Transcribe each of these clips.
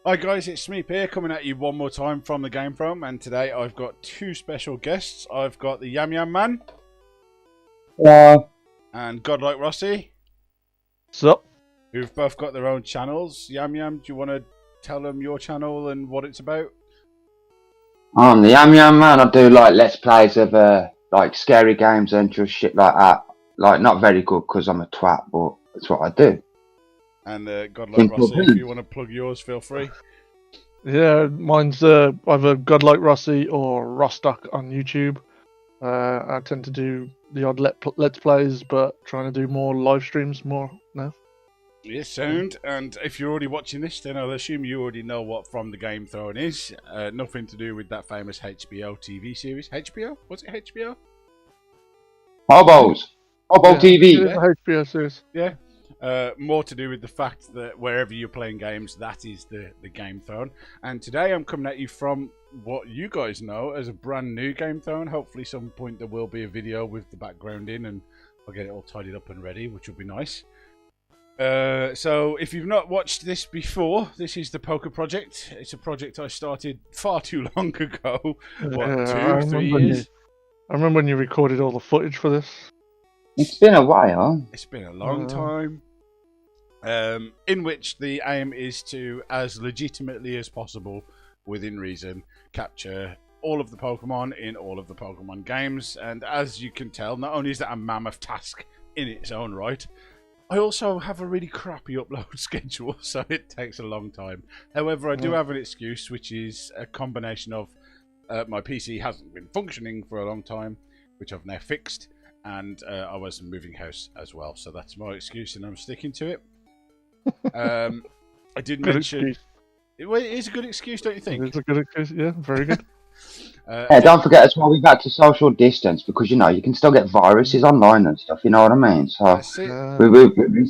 Hi guys, it's Smeep here, coming at you one more time from the Game Throne, and today I've got two special guests. I've got the Yam Yam Man. Hello. And Godlike Rossi. Sup? Who've both got their own channels. Yam Yam, do you want to tell them your channel and what it's about? I'm the Yam Yam Man. I do like let's plays of like scary games and just shit like that. Like not very good because I'm a twat, but that's what I do. And Godlike Rossi, if you want to plug yours, feel free. Yeah, mine's either Godlike Rossi or Rostock on YouTube. I tend to do the odd let's plays, but trying to do more live streams more now. Yes, sound. And if you're already watching this, then I'll assume you already know what From the Game Throne is. Nothing to do with that famous HBO TV series. HBO? Was it HBO? Hobos. Hobo Yeah, TV. it is a HBO series. Yeah. More to do with the fact that wherever you're playing games, that is the Game Throne. And today I'm coming at you from what you guys know as a brand new Game Throne. Hopefully some point there will be a video with the background in and I'll get it all tidied up and ready, which will be nice. So if you've not watched this before, this is the PokéProject. It's a project I started far too long ago. What, 2-3 years? I remember when you recorded all the footage for this. It's been a while. It's been a long time. In which the aim is to, as legitimately as possible, within reason, capture all of the Pokemon in all of the Pokemon games. And as you can tell, not only is that a mammoth task in its own right, I also have a really crappy upload schedule, so it takes a long time. However, I do have an excuse, which is a combination of my PC hasn't been functioning for a long time, which I've now fixed, and I was moving house as well, so that's my excuse, and I'm sticking to it. I did mention it is a good excuse, don't you think? It's a good excuse, yeah, very good. Yeah, don't forget as well, we've had to social distance because you know you can still get viruses online and stuff. You know what I mean? So That's it.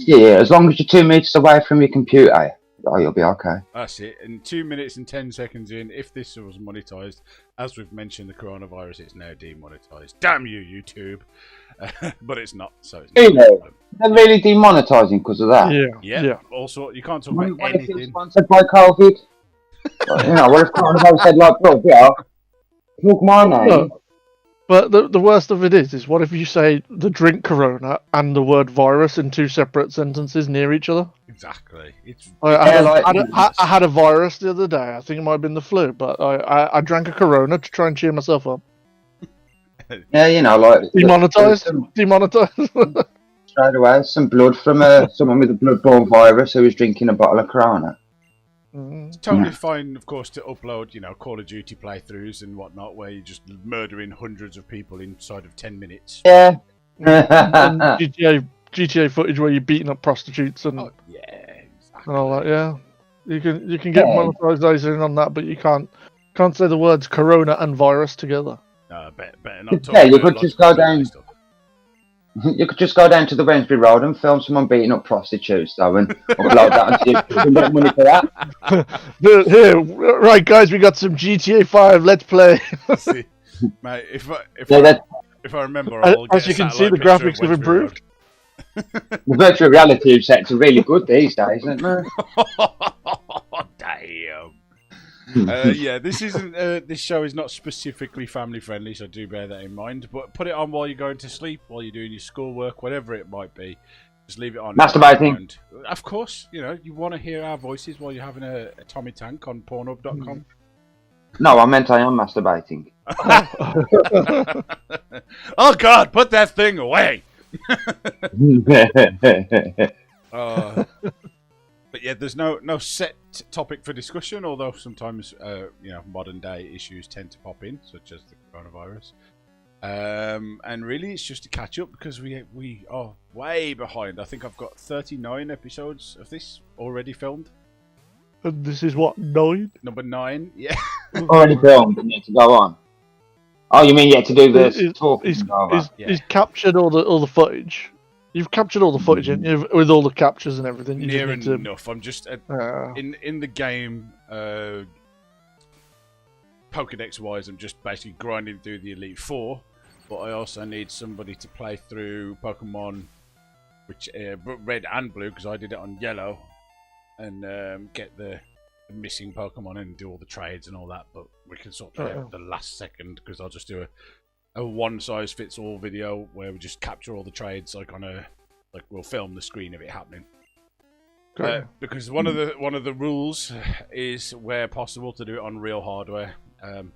yeah, as long as you're 2 meters away from your computer, you'll be okay. That's it. And 2 minutes and 10 seconds in, if this was monetized, as we've mentioned, the coronavirus, it's now demonetized. Damn you, YouTube! But it's not. So it's Really? not. They're really demonetizing because of that. Yeah. Also, you can't talk about What if you're anything. sponsored by COVID? You know, what if coronavirus said like, bro, yeah, look my name. No, but the worst of it is what if you say the drink Corona and the word virus in two separate sentences near each other? Exactly. It's I had a virus the other day. I think it might have been the flu, but I drank a Corona to try and cheer myself up. Yeah, you know, like Demonetized. Straight away, some blood from someone with a bloodborne virus who was drinking a bottle of Corona. It's totally fine, of course, to upload, you know, Call of Duty playthroughs and whatnot, where you're just murdering hundreds of people inside of 10 minutes. Yeah. And GTA footage where you're beating up prostitutes and, Yeah, exactly. and all that. Yeah, you can get monetization on that, but you can't say the words Corona and virus together. No, better not talk. Yeah, you could just go down. You could just go down to the Wednesbury Road and film someone beating up prostitutes, though, and upload that on YouTube. You can get money for that. Here, right, guys, we got some GTA 5. Let's play. See, mate, if I remember, I'll as you can see, the graphics have improved. The virtual reality sets are really good these days, aren't they? Damn. Yeah, this isn't. This show is not specifically family friendly, so do bear that in mind. But put it on while you're going to sleep, while you're doing your schoolwork, whatever it might be. Just leave it on. Masturbating. Of course, you know you want to hear our voices while you're having a Tommy Tank on Pornhub.com. No, I meant I am masturbating. Oh God, put that thing away. But yeah, there's no set topic for discussion, although sometimes you know, modern day issues tend to pop in, such as the coronavirus. And really, it's just to catch up because we are way behind. I think I've got 39 episodes of this already filmed. And this is what, 9? Number 9, yeah. Already filmed and yet to go on. Oh, you mean yet to do this talking? He's captured all the footage. You've captured all the footage, haven't you? With all the captures and everything. You Near just enough. I'm just in the game. Pokédex wise, I'm just basically grinding through the Elite Four, but I also need somebody to play through Pokemon, which Red and Blue, because I did it on Yellow, and get the missing Pokemon and do all the trades and all that, but we can sort that out at the last second because I'll just do a one-size-fits-all video where we just capture all the trades we'll film the screen of it happening. Because one of the rules is where possible to do it on real hardware.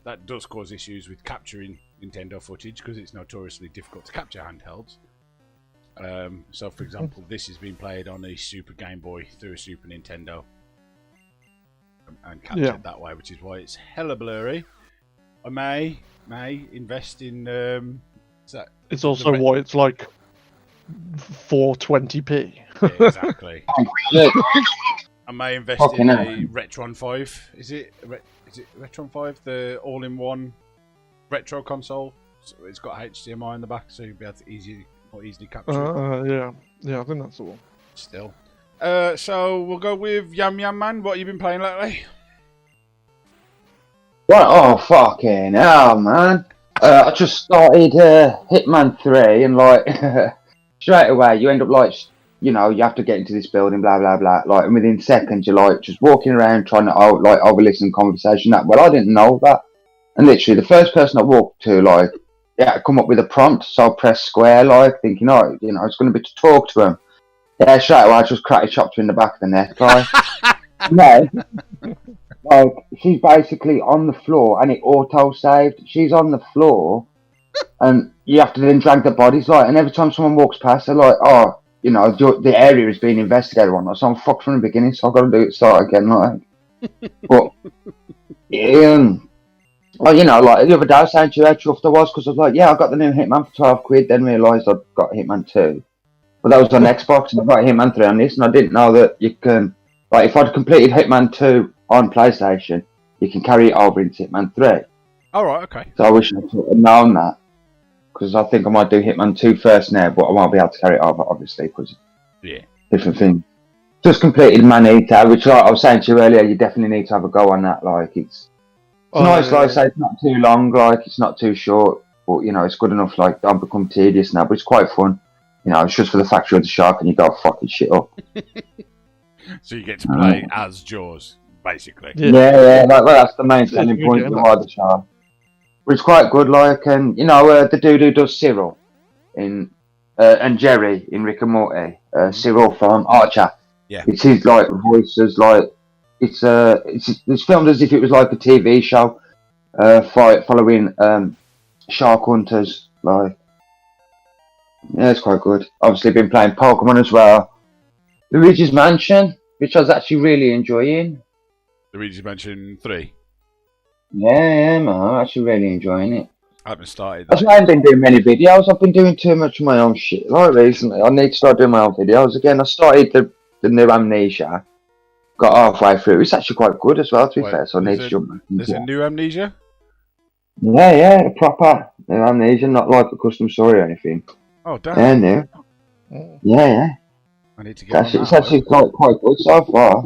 That does cause issues with capturing Nintendo footage because it's notoriously difficult to capture handhelds. So, for example, this has been played on a Super Game Boy through a Super Nintendo and captured that way, which is why it's hella blurry. I may invest in. It's also why it's like 420p. Yeah, exactly. I may invest in a Retron 5. Is it Retron 5? The all-in-one retro console. So it's got HDMI in the back, so you'll be able to more easily capture it. Yeah, I think that's the one. Still. So we'll go with Yam Yam Man. What have you been playing lately? What? Oh, fucking hell, man. I just started Hitman 3 and like straight away you end up like, you know, you have to get into this building, blah, blah, blah. Like, and within seconds you're like just walking around trying to overlisten conversation. Well, I didn't know that. And literally the first person I walked to, like, come up with a prompt. So I pressed square, like, thinking, oh, you know, it's going to be to talk to him. Yeah, straight away I just karate chopped her in the back of the neck, like. No. Like, she's basically on the floor and it auto-saved. She's on the floor and you have to then drag the bodies, like, and every time someone walks past, they're like, oh, you know, the area is being investigated or not. So I'm fucked from the beginning, so I've got to do it start again, like. But, well, you know, like, the other day I was saying to you how chuffed I was because I was like, yeah, I got the new Hitman for 12 quid, then realised I'd got Hitman 2. But that was on Xbox and I got Hitman 3 on this, and I didn't know that you can, like, if I'd completed Hitman 2 on PlayStation, you can carry it over into Hitman 3. Alright, okay. So I wish I could have known that, because I think I might do Hitman 2 first now, but I won't be able to carry it over, obviously, because different things. Just completed Man-Eater, which, like I was saying to you earlier, you definitely need to have a go on that, like, it's nice, like I say, it's not too long, like, it's not too short, but, you know, it's good enough, like, don't become tedious now, but it's quite fun. You know, it's just for the fact you're the shark and you go fucking shit up. So you get to play as Jaws, basically. Yeah, like, well, that's the main selling point of the shark. But it's quite good, like, and, you know, the dude who does Cyril in, and Jerry in Rick and Morty, Cyril from Archer. Yeah. It's his, like, voices, like, it's filmed as if it was like a TV show, following shark hunters, like. Yeah, it's quite good. Obviously, been playing Pokemon as well. Luigi's Mansion, which I was actually really enjoying. Luigi's Mansion 3? Yeah, man, I'm actually really enjoying it. I haven't started that. That's why I haven't been doing many videos. I've been doing too much of my own shit, like, recently. I need to start doing my own videos again. I started the new Amnesia. Got halfway through. It's actually quite good as well, to be fair, so I need to jump back into it. There's a new Amnesia? Yeah, the proper new Amnesia, not like a custom story or anything. Oh, damn. Yeah, no. Yeah. I need to get It's actually quite good so far.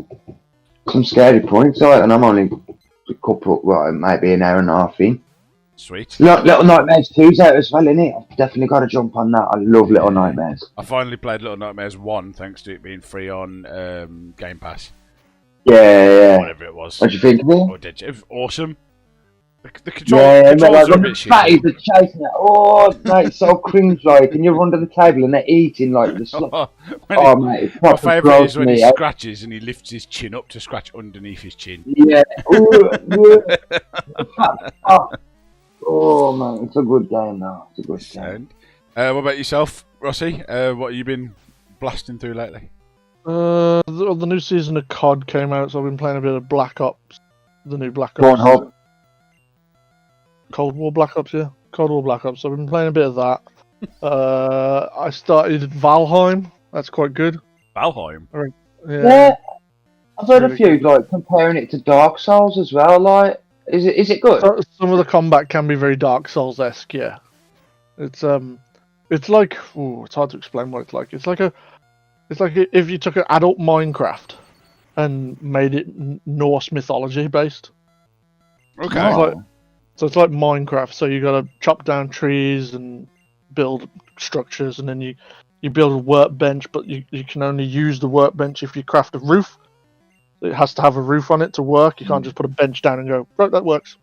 Some scary points, and I'm only a couple, well, maybe an hour and a half in. Sweet. Little Nightmares 2's out as well, innit? I've definitely got to jump on that. I love Little Nightmares. I finally played Little Nightmares 1 thanks to it being free on Game Pass. Yeah. Whatever it was. What do you think of it? Or did you? It was awesome. The controls are a bit shit. Fatties are chasing it. Oh, mate, it's so cringe-like. And you're under the table and they're eating, like, the stuff. Mate, it's my favourite is when he scratches and he lifts his chin up to scratch underneath his chin. Yeah. Oh, man, it's a good game now. It's a good game. What about yourself, Rossi? What have you been blasting through lately? The new season of COD came out, so I've been playing a bit of Black Ops. The new Black Ops. Cold War Black Ops, yeah. Cold War Black Ops. So I've been playing a bit of that. I started Valheim. That's quite good. Valheim? Yeah. I've heard a few, like, comparing it to Dark Souls as well, like. Is it good? Some of the combat can be very Dark Souls-esque, yeah. It's like, it's hard to explain what it's like. It's like if you took an adult Minecraft and made it Norse mythology based. Okay. So it's like Minecraft. So you got to chop down trees and build structures, and then you build a workbench, but you can only use the workbench if you craft a roof. it has to have a roof on it to work. You can't just put a bench down and go, right, that works.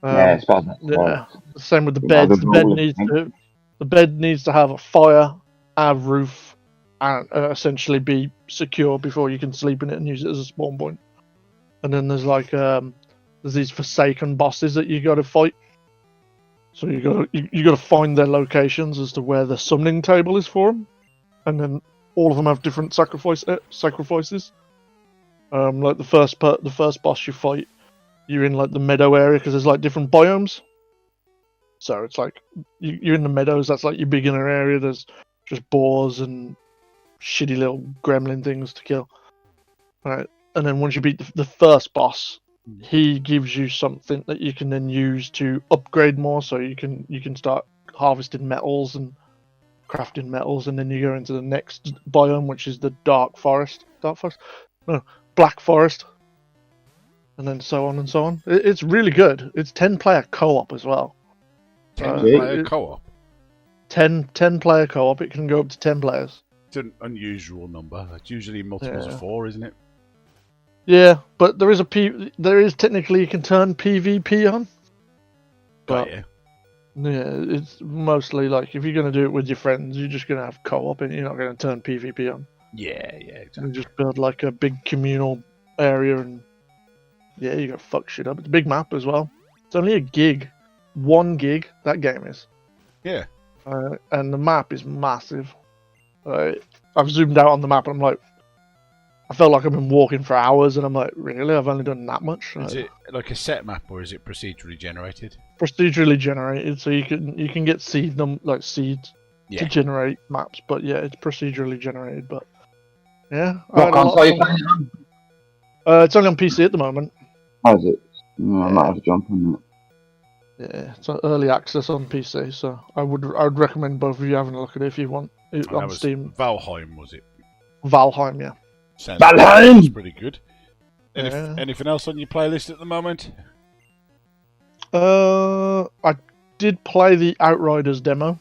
Yeah, I suppose that's Yeah. Same with the You beds. have a The bed needs to have a fire, have roof, and essentially be secure before you can sleep in it and use it as a spawn point. And then there's like there's these forsaken bosses that you got to fight. So you got to find their locations as to where the summoning table is for them, and then all of them have different sacrifices. Like the first boss you fight, you're in like the meadow area because there's like different biomes. So it's like you're in the meadows. That's like your beginner area. There's just boars and shitty little gremlin things to kill. Right, and then once you beat the first boss, he gives you something that you can then use to upgrade more. So you can start harvesting metals and crafting metals, and then you go into the next biome, which is the black forest, and then so on and so on. It's really good. It's 10-player co-op as well. 10-player co-op? 10-player co-op. It can go up to 10 players. It's an unusual number. It's usually multiples of 4, isn't it? Yeah, but there is technically you can turn PvP on. Got you. Yeah, it's mostly like if you're going to do it with your friends, you're just going to have co-op and you're not going to turn PvP on. Yeah, exactly. You just build like a big communal area and yeah, you got fuck shit up. It's a big map as well. It's only a gig. 1 gig, that game is. Yeah. And the map is massive. I've zoomed out on the map and I'm like, I felt like I've been walking for hours and I'm like, really? I've only done that much? Is it like a set map or is it procedurally generated? Procedurally generated, so you can get seeds to generate maps, but yeah, it's procedurally generated. But yeah, what console are you playing on? It's only on PC at the moment. How is it? I might have to jump on that. Yeah, it's early access on PC, so I would recommend both of you having a look at it if you want it on Steam. Valheim, was it? Valheim, yeah. Valheim! Pretty good. Anything else on your playlist at the moment? I did play the Outriders demo.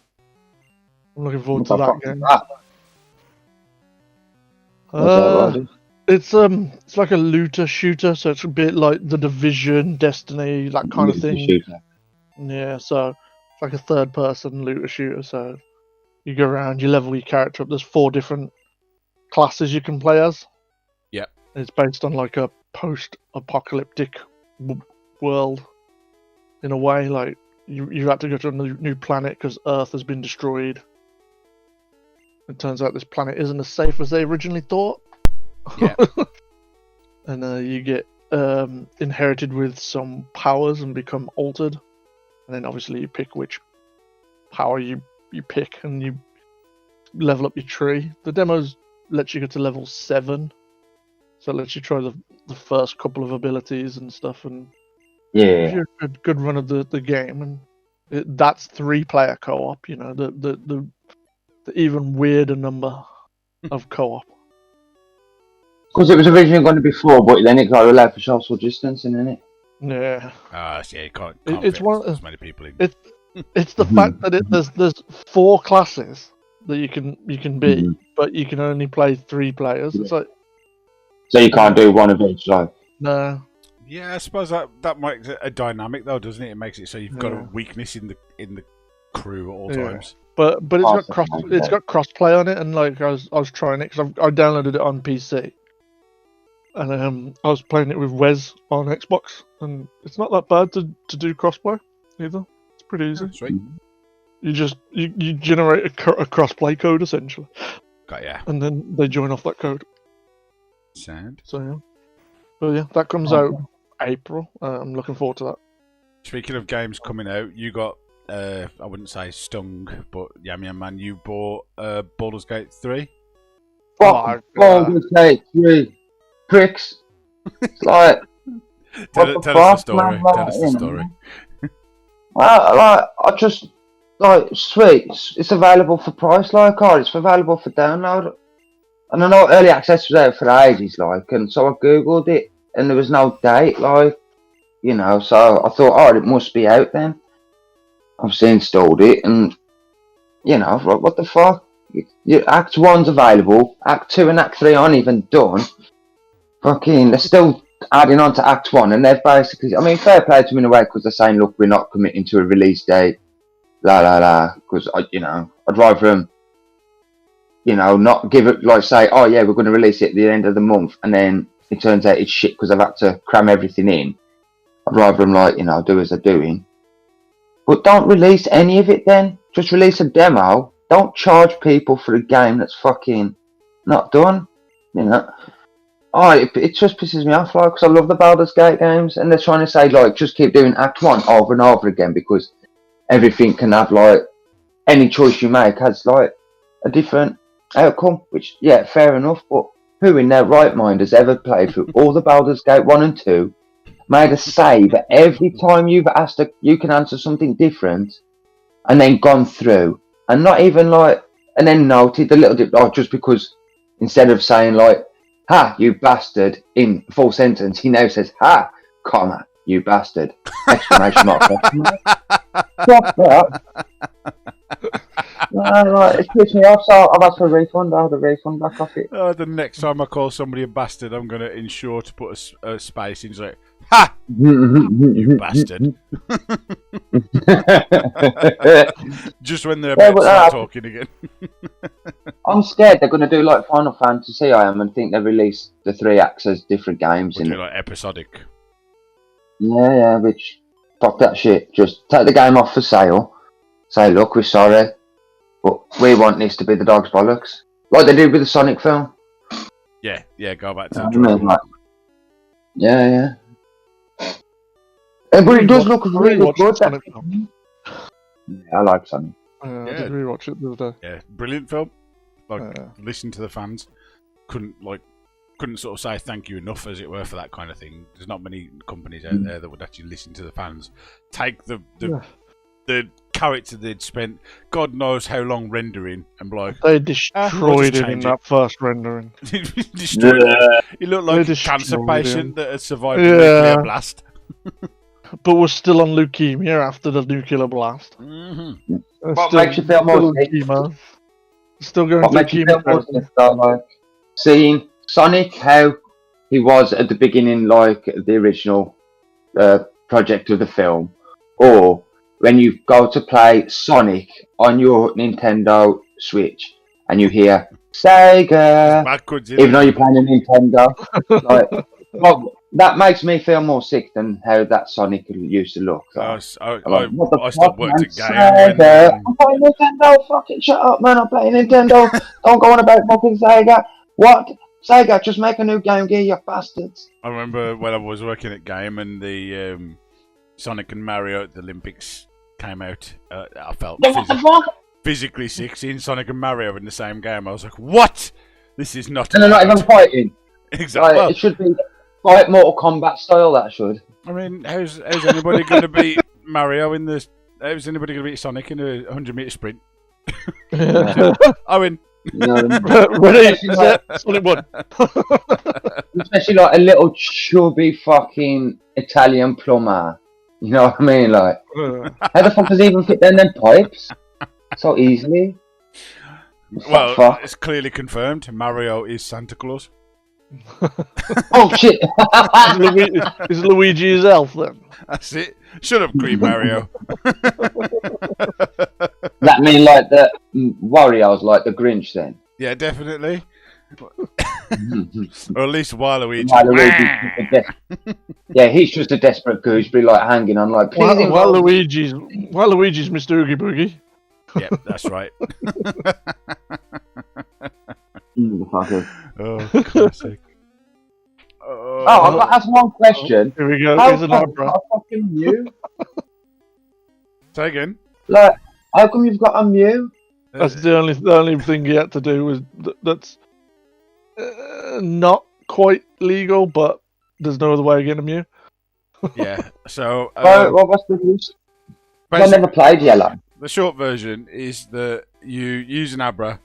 I'm looking forward to that game. It's like a looter shooter, so it's a bit like The Division, Destiny, that kind of thing. Shooter. Yeah, so it's like a third-person looter shooter. So you go around, you level your character up. There's 4 different classes you can play as. Yep. It's based on like a post-apocalyptic world. In a way, like you had to go to a new planet because Earth has been destroyed. It turns out this planet isn't as safe as they originally thought. Yeah. And you get inherited with some powers and become altered. And then obviously you pick which power you pick and you level up your tree. The demos lets you get to level 7. So it lets you try the first couple of abilities and stuff, and yeah, a good run of the game. And that's 3-player co-op. You know, the even weirder number of co-op. Because it was originally going to be 4, but then it got allowed for social distancing, isn't it? Yeah. Yeah, you can't it's fit one as many people in. It's the fact that there's 4 classes that you can be, but you can only play 3 players. It's like, so you can't do one of each, like. No. Yeah, I suppose that makes it a dynamic though, doesn't it? It makes it so you've got a weakness in the crew at all times. But it's got crossplay on it, and like I was trying it because I downloaded it on PC, and I was playing it with Wes on Xbox, and it's not that bad to do crossplay either. It's pretty easy. Sweet. You just you generate a crossplay code essentially. Got ya. And then they join off that code. Sound. So yeah. But yeah, that comes out April. I'm looking forward to that. Speaking of games coming out, you got I wouldn't say stung, but Yam Man, you bought Baldur's Gate 3. Fuck Baldur's Gate 3. Pricks. It's like tell us the story. Tell us the story. Well, I just sweet. It's available for price, it's available for download. And I know early access was out for ages, and so I googled it, and there was no date, so I thought, it must be out then. Obviously installed it, and what the fuck? Act 1's available, Act 2 and Act 3 aren't even done. fucking, they're still adding on to Act 1, and they've basically, I mean, fair play to them in a way, because they're saying, look, we're not committing to a release date, because, I'd rather them, not give it, like, say, oh, yeah, we're going to release it at the end of the month, and then it turns out it's shit because I've had to cram everything in. I'd rather them, like, do as they're doing. But don't release any of it then. Just release a demo. Don't charge people for a game that's fucking not done. It just pisses me off, like, because I love the Baldur's Gate games, and they're trying to say, like, just keep doing Act 1 over and over again, because everything can have, like, any choice you make has, like, a different outcome, which, yeah, fair enough, but who in their right mind has ever played through all the Baldur's Gate 1 and 2, made a save every time you've asked you can answer something different, and then gone through, and not even, like, and then noted the little just because instead of saying, like, ha, you bastard, in full sentence, he now says, ha, comma, you bastard, exclamation mark. Stop that. It pissed me off, so I've asked for a refund. I'll have the refund back off it. The next time I call somebody a bastard, I'm going to ensure to put a space in. It's like, ha! You bastard. Just when they're about to start talking again. I'm scared they're going to do like Final Fantasy, and think they release the 3 acts as different games. Do like episodic. Yeah, which, fuck that shit. Just take the game off for sale. Say, look, we're sorry, but we want this to be the dog's bollocks. Like they did with the Sonic film. Yeah, go back to the Yeah. But it does look really good. Yeah, I like Sonic. I did rewatch it the other day. Yeah, brilliant film. Like, listen to the fans. Couldn't sort of say thank you enough, as it were, for that kind of thing. There's not many companies out there that would actually listen to the fans. Take the character they'd spent God knows how long rendering, and be like, they destroyed him in that first rendering. Destroyed him. He looked like a cancer patient that had survived a nuclear blast. But was still on leukemia after the nuclear blast. Mm-hmm. What makes you feel more sick? Still going what makes you feel more sick, though, like, seeing Sonic, how he was at the beginning, like the original project of the film, or when you go to play Sonic on your Nintendo Switch and you hear Sega, even though you're playing a Nintendo, like, well, that makes me feel more sick than how that Sonic used to look. So. I stopped worked at Sega. I'm playing Nintendo. Fucking shut up, man! I'm playing Nintendo. Don't go on about fucking Sega. What? Sega, just make a new Game Gear, you bastards. I remember when I was working at Game and the Sonic and Mario at the Olympics came out. I felt physically sick seeing Sonic and Mario in the same game. I was like, what? This is not... And they're not even fighting. Exactly. Like, it should be like Mortal Kombat style, that should. I mean, how's anybody going to beat Mario in this? How's anybody going to beat Sonic in a 100-metre sprint? I win. Ready? Sonic won. Especially like a little chubby fucking Italian plumber. You know what I mean? Like, how the fuck does he even fit down them pipes so easily? Well, it's clearly confirmed. Mario is Santa Claus. Oh shit! Is Luigi his elf then? That's it. Shut up, Green Mario. That mean like the Wario's like the Grinch then? Yeah, definitely. Or at least Waluigi. Yeah, he's just a desperate gooseberry, like hanging on, like. Waluigi's Mr. Oogie Boogie. Yeah, that's right. Oh, classic. I've got to ask one question. Here we go. How come you've got a fucking Mew? Say again. Like, how come you've got a Mew? That's the only thing he had to do was that's not quite legal, but there's no other way of getting a Mew. Yeah. So. What's the use? I've never played Yellow. The short version is that you use an Abra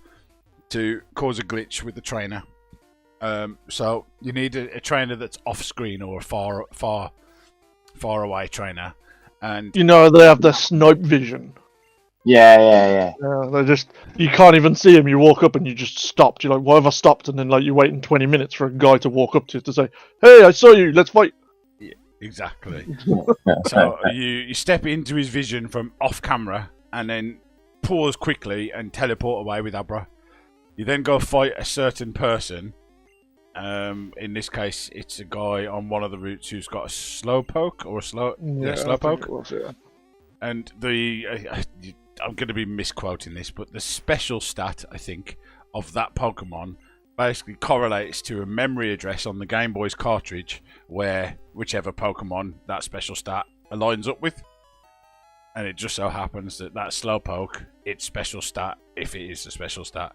to cause a glitch with the trainer. So you need a trainer that's off screen or a far away trainer, and they have the snipe vision. Yeah. They just you can't even see him. You walk up and you just stopped. You're like, why have I stopped? And then like you're waiting 20 minutes for a guy to walk up to you to say, "Hey, I saw you. Let's fight." Yeah, exactly. So you step into his vision from off camera and then pause quickly and teleport away with Abra. You then go fight a certain person. In this case, it's a guy on one of the routes who's got a slowpoke or a slowpoke. Yeah. And I'm going to be misquoting this, but the special stat, I think, of that Pokemon basically correlates to a memory address on the Game Boy's cartridge where whichever Pokemon that special stat aligns up with. And it just so happens that Slowpoke, its special stat, if it is a special stat,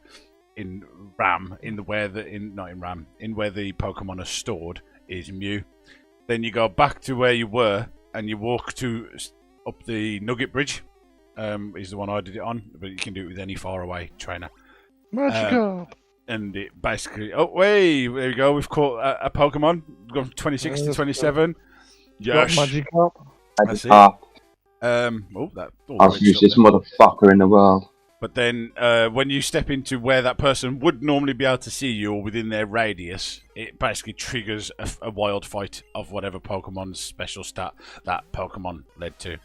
in RAM, where the Pokemon are stored, is Mew. Then you go back to where you were and you walk up the Nugget Bridge. Is the one I did it on, but you can do it with any faraway trainer. Magikarp. And it basically, there we go. We've caught a Pokemon. We've gone from 26 to 27. Yes, Magikarp. that's it. I'll use this motherfucker in the world. But then, when you step into where that person would normally be able to see you or within their radius, it basically triggers a wild fight of whatever Pokemon's special stat that Pokemon led to.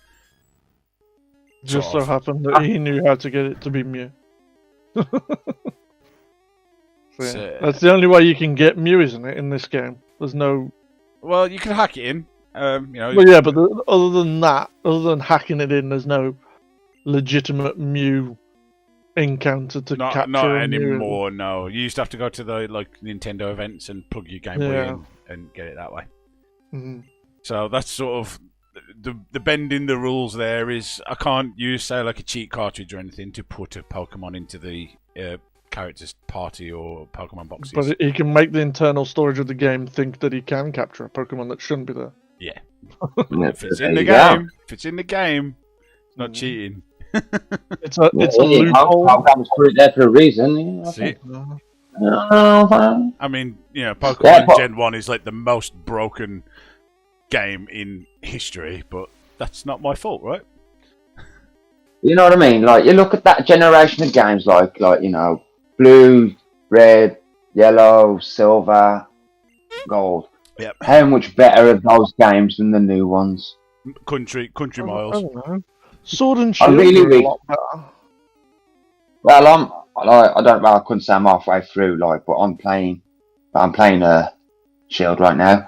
Just so happened that he knew how to get it to be Mew. That's the only way you can get Mew, isn't it, in this game? There's no... Well, you can hack it in. Well, yeah, but other than hacking it in, there's no legitimate Mew encounter to capture. Not anymore, no. You used to have to go to the Nintendo events and plug your Game Boy in and get it that way. Mm-hmm. So that's sort of... The bend in the rules there is I can't use, say, like a cheat cartridge or anything to put a Pokemon into the character's party or Pokemon boxes. But he can make the internal storage of the game think that he can capture a Pokemon that shouldn't be there. Yeah. If it's in the game, it's not cheating. It's a loophole. Pokemon put it there for a reason. See? I mean, Pokemon Gen 1 is like the most broken game in history, but that's not my fault, right? You know what I mean? Like, you look at that generation of games, like blue, red, yellow, silver, gold. Yep. How much better are those games than the new ones? Country miles. I don't know. Sword and Shield really are a lot better. Well, I don't know. I couldn't say I'm halfway through, but I'm playing Shield right now.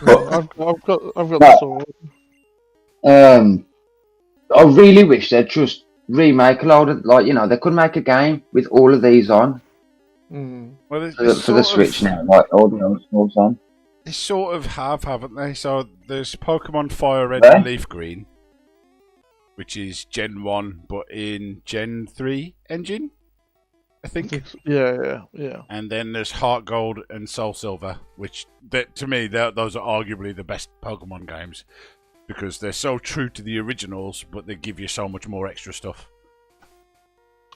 But, I've got the sword. I really wish they'd just remake a load of they could make a game with all of these on. Well, for the Switch now, all the old schools on. They sort of haven't they? So there's Pokemon Fire Red and Leaf Green, which is Gen 1, but in Gen 3 engine, I think. Yeah. And then there's Heart Gold and Soul Silver, which, to me, those are arguably the best Pokemon games, because they're so true to the originals, but they give you so much more extra stuff.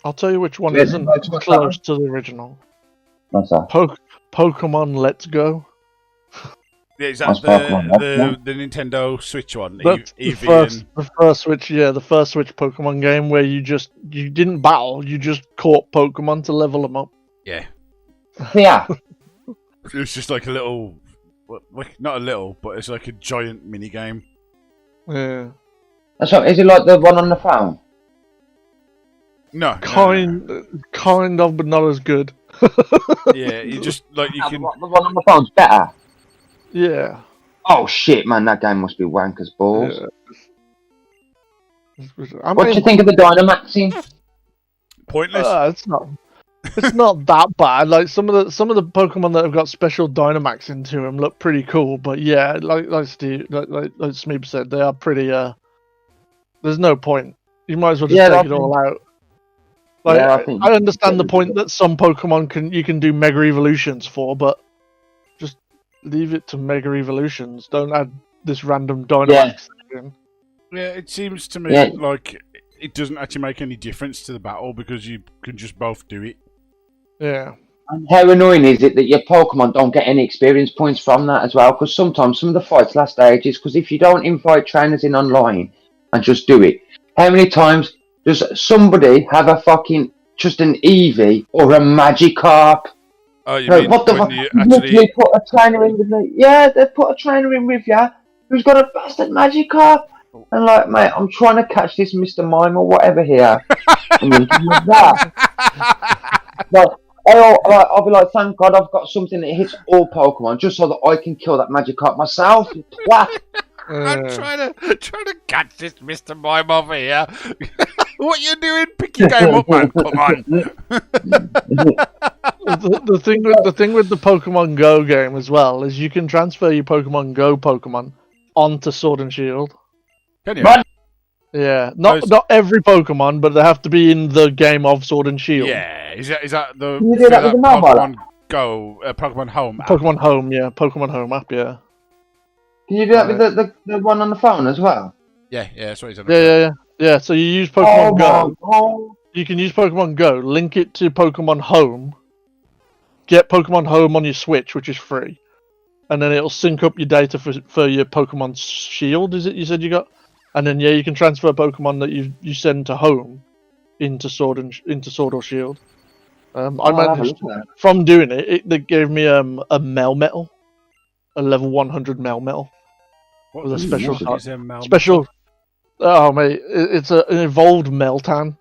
I'll tell you which one isn't close to the original. What's that? Pokemon Let's Go. Yeah, is that the Nintendo Switch one? The first Switch Pokemon game where you didn't battle, you just caught Pokemon to level them up. Yeah. Yeah. It was just like a little, not a little, but it's like a giant mini game. Yeah. So is it like the one on the phone? No. Kind of, but not as good. Yeah, you just the one on the phone's better. Yeah. Oh shit, man! That game must be wank as balls. Yeah. What do you think of the Dynamaxing? Pointless. It's not that bad. Like some of the Pokemon that have got special Dynamax into them look pretty cool. But yeah, like Steve, like Smeeb said, they are pretty. There's no point. You might as well just take it all out. Like, I understand the point that some Pokemon you can do Mega Evolutions for, but just leave it to Mega Evolutions. Don't add this random Dynamax thing. Yeah, it seems to me like it doesn't actually make any difference to the battle because you can just both do it. Yeah. And how annoying is it that your Pokemon don't get any experience points from that as well? Because sometimes some of the fights last ages. Because if you don't invite trainers in online and just do it, how many times Does somebody have a fucking just an Eevee or a Magikarp? Oh, you Like, mean what the when fuck? you You actually... literally put a trainer in with me. Yeah, they put a trainer in with you who's got a bastard Magikarp. And like, mate, I'm trying to catch this Mr. Mime or whatever here. And you're looking at that. Like, I'll be like, thank God I've got something that hits all Pokemon just so that I can kill that Magikarp myself. You twat. I'm trying to catch this Mr. Mime over here. What you doing? Pick your game up, man. Come on. The thing with the Pokemon Go game as well is you can transfer your Pokemon Go Pokemon onto Sword and Shield. Can you? What? Yeah, not every Pokemon, but they have to be in the game of Sword and Shield. Yeah. Is that the Can you do that with the mobile Pokemon Go, Pokemon Home app? Pokemon Home, yeah, Pokemon Home app, yeah. Can you do that with the one on the phone as well? Yeah, that's what he's on. Yeah. So you use Pokemon Go. God. You can use Pokemon Go, link it to Pokemon Home, get Pokemon Home on your Switch, which is free, and then it'll sync up your data for your Pokemon Shield. Is it you said you got? And then you can transfer Pokemon that you send to Home into Sword or Shield. I managed from doing it. They gave me a Melmetal, a level 100 Melmetal. What with a special? Special. Oh mate, it's an evolved Meltan.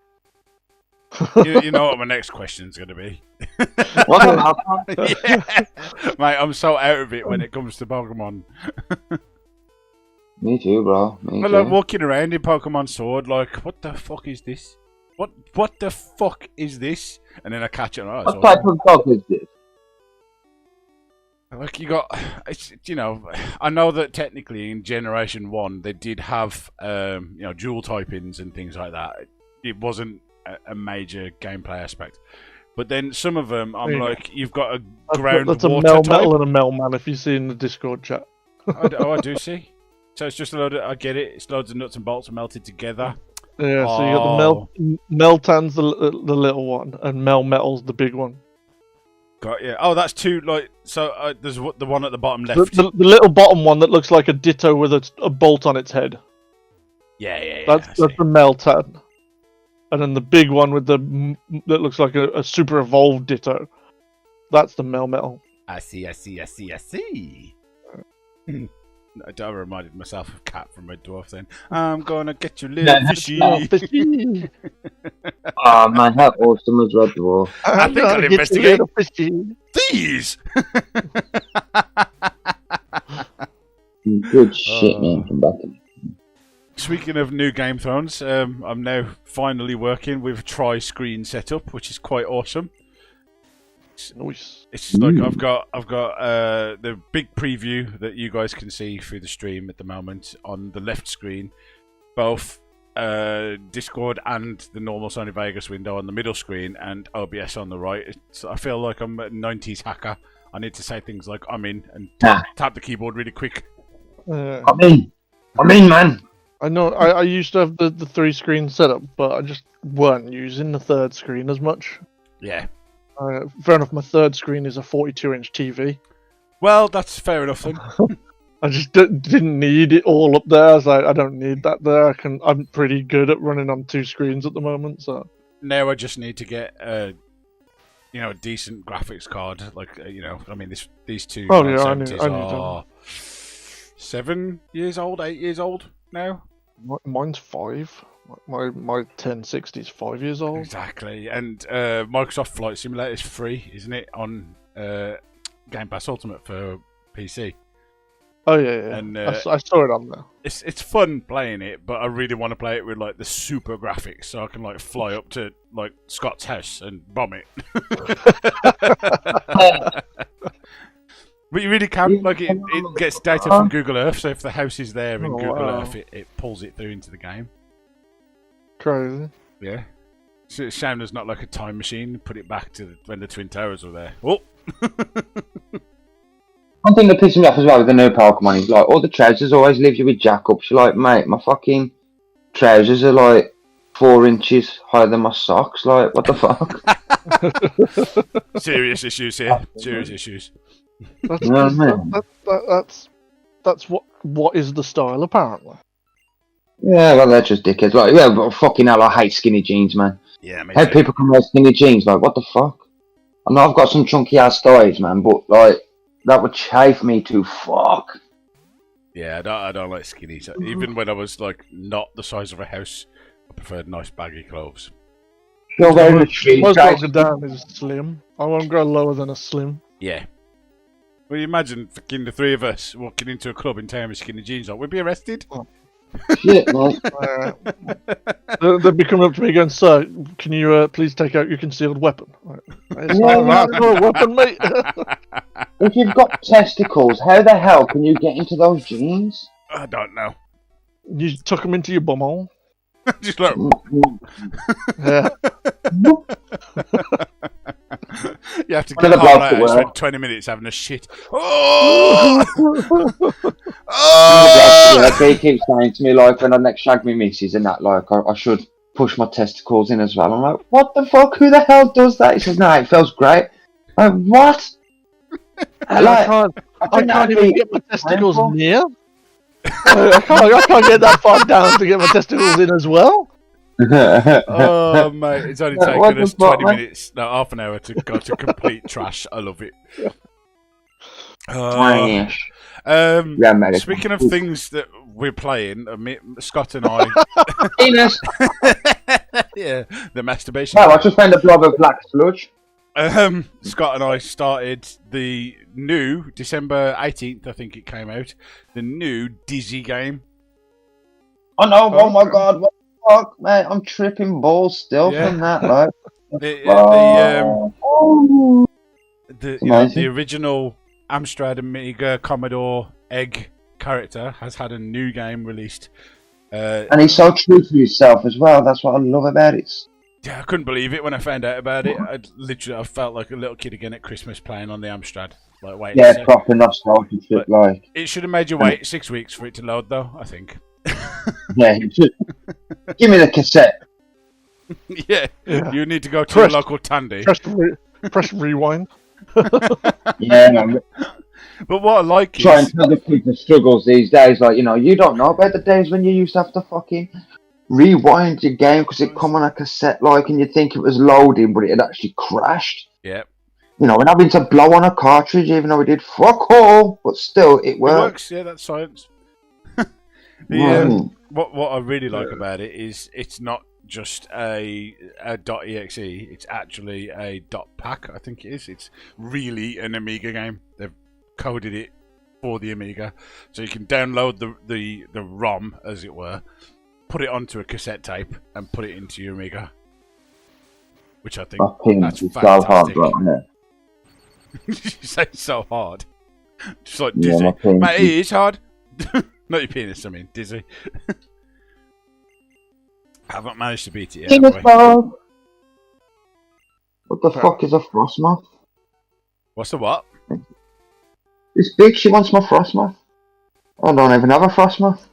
You know what my next question's going to be. Yeah. Mate, I'm so out of it when it comes to Pokemon. Me too, bro. I'm like walking around in Pokemon Sword, like, what the fuck is this? What the fuck is this? And then I catch it. Oh, what type of dog is this? Like it's I know that technically in Generation 1 they did have dual typings and things like that. It wasn't a major gameplay aspect, but then some of them I'm like, you've got a ground that's water a type. Melmetal and a Melman. If you see in the Discord chat. I do see. So it's just a load of, I get it. It's loads of nuts and bolts melted together. Yeah, so you got the Meltan's the little one, and Melmetal's the big one. Got yeah. Oh, that's two. Like so, there's the one at the bottom left. The little bottom one that looks like a Ditto with a bolt on its head. Yeah. That's the Meltan, and then the big one with that looks like a super evolved Ditto. That's the Melmetal. I see. I reminded myself of Cat from Red Dwarf then. I'm gonna get you, little fishy. Oh man, how awesome was Red Dwarf? I think I'll investigate these. Good shit, man, from back in. Speaking of new Game Thrones, I'm now finally working with tri-screen setup, which is quite awesome. Nice. It's like I've got the big preview that you guys can see through the stream at the moment on the left screen, both Discord and the normal Sony Vegas window on the middle screen, and OBS on the right. I feel like I'm a 90s hacker. I need to say things like "I'm in" and tap the keyboard really quick. I'm in, man. I know. I used to have the 3-screen setup, but I just weren't using the third screen as much. Yeah. Fair enough. My third screen is a 42-inch TV. Well, that's fair enough then. I just didn't need it all up there. I was like, I don't need that there. I'm pretty good at running on 2 screens at the moment. So now I just need to get a decent graphics card. Like I mean, these two. Oh yeah, I need 7 years old, 8 years old now. Mine's 5. My 1060 is 5 years old. Exactly, and Microsoft Flight Simulator is free, isn't it, on Game Pass Ultimate for PC? Oh yeah. And I saw it on there. It's fun playing it, but I really want to play it with like the super graphics, so I can like fly up to like Scott's house and bomb it. But you really can. Like it gets data from Google Earth, so if the house is there in Google Earth, it pulls it through into the game. Crazy. Yeah. So it's a shame there's not like a time machine. Put it back to when the Twin Towers were there. Oh. One thing that pisses me off as well with the new Pokemon is like all the trousers always leave you with jack-ups. You're like, mate, my fucking trousers are like 4 inches higher than my socks. Like, what the fuck? Serious issues here. Serious issues. That's what is the style apparently. Yeah, well, they're just dickheads. Like, yeah, but fucking hell, I hate skinny jeans, man. Yeah, me How too. people can wear skinny jeans? Like, what the fuck? I know I've got some chunky ass thighs, man, but like that would chafe me to fuck. Yeah, I don't like skinnies. Even when I was like not the size of a house, I preferred nice baggy clothes. You're wearing the trees, Most guys. broken down is slim. I won't grow lower than a slim. Yeah. Well, you imagine fucking the three of us walking into a club in town with skinny jeans on. We'd be arrested. Shit, man. They'd be coming up to me going, "Sir, can you please take out your concealed weapon?" It's Yeah, not a weapon, mate. If you've got testicles, how the hell can you get into those jeans? I don't know. You tuck them into your bumhole. Just like Yeah. you have to One get of the home blokes and at spend work. 20 minutes having a shit. Oh! Yeah, Oh! they keep saying to me like when I next shag me missus and that like I should push my testicles in as well. I'm like, what the fuck? Who the hell does that? He says, no, it feels great. I'm like, what? I can't even get my testicles near. I can't get that far down to get my testicles in as well. Oh, mate, it's only What taken the us fuck, 20 man? minutes, no, half an hour to go to complete trash. I love it. Trash. Um, mate. speaking of things that we're playing, Scott and I, Penis. yeah, the masturbation. No, I just found a blob of black sludge. Scott and I started the new December 18th, I think it came out, the new Dizzy game. Oh no! Oh my god! What the fuck, mate? I'm tripping balls still Yeah. from that. Like, The amazing. the original Amstrad Amiga Commodore Egg character has had a new game released. And he's so true to himself as well. That's what I love about it. Yeah, I couldn't believe it when I found out about it. I felt like a little kid again at Christmas playing on the Amstrad. Like, wait, Yeah, proper nostalgia shit. Like, it should have made you wait 6 weeks for it to load, though. I think. yeah, give me the cassette. Yeah, Yeah. you need to go to Press- your local Tandy. Press rewind. Yeah, man. But what I like Try is and tell the kids the struggles these days. Like, you know, you don't know about the days when you used to have to fucking rewind your game because it come on a cassette, like, and you'd think it was loading, but it had actually crashed. yeah, You know, and having to blow on a cartridge, even though it did fuck all, but still, it it worked. works. Yeah, that's science. What I really like about it is it's not just a .exe. It's actually a .pack. I think it is. It's really an Amiga game. They've coded it for the Amiga, so you can download the ROM, as it were, put it onto a cassette tape, and put it into your Amiga. Which I think that's It's so fantastic. hard right now. You say it's so hard. Just like Yeah, Dizzy. my penis Mate, it is hard. Not your penis, I mean, Dizzy. I haven't managed to beat it yet. Penis have I? ball. What the fuck is a frost moth? What's the what? This big, she wants my frost moth. I don't even have a frost moth.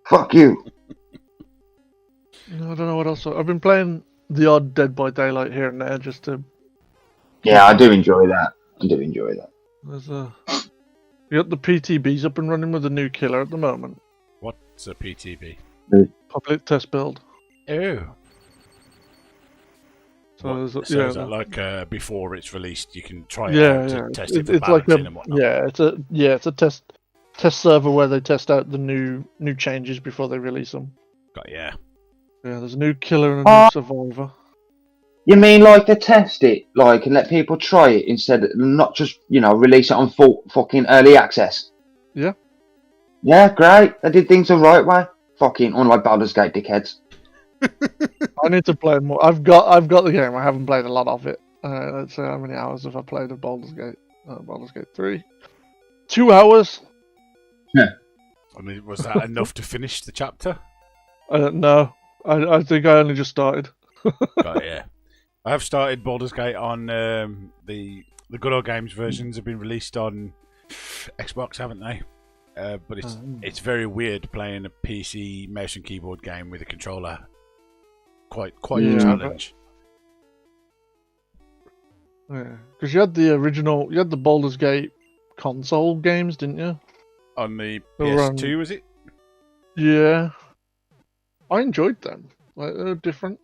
Fuck you. No, I don't know what else. I've been playing the odd Dead by Daylight here and there just to. Yeah, I do enjoy that. There's we got the PTBs up and running with a new killer at the moment. What's a PTB? Public test build. Oh. So So yeah, is that like before it's released, you can try it yeah, out to yeah. test it for It's like balancing and whatnot? it's a test server where they test out the new changes before they release them. Yeah. Yeah, there's a new killer and a new survivor. You mean like they test it, like, and let people try it instead of not just, you know, release it on full fucking early access? Yeah. Yeah, great. They did things the right way. Fucking unlike Baldur's Gate dickheads. I need to play more. I've got the game. I haven't played a lot of it. Let's see how many hours have I played of Baldur's Gate. Baldur's Gate 3. 2 hours. I mean, was that enough to finish the chapter? No, I think I only just started. Yeah. I have started Baldur's Gate on the Good Old Games versions have been released on Xbox, haven't they? But it's very weird playing a PC mouse and keyboard game with a controller. Quite a challenge. Yeah, because you had the Baldur's Gate console games, didn't you? On the They were on- PS2, was it? Yeah, I enjoyed them. Like, they were different.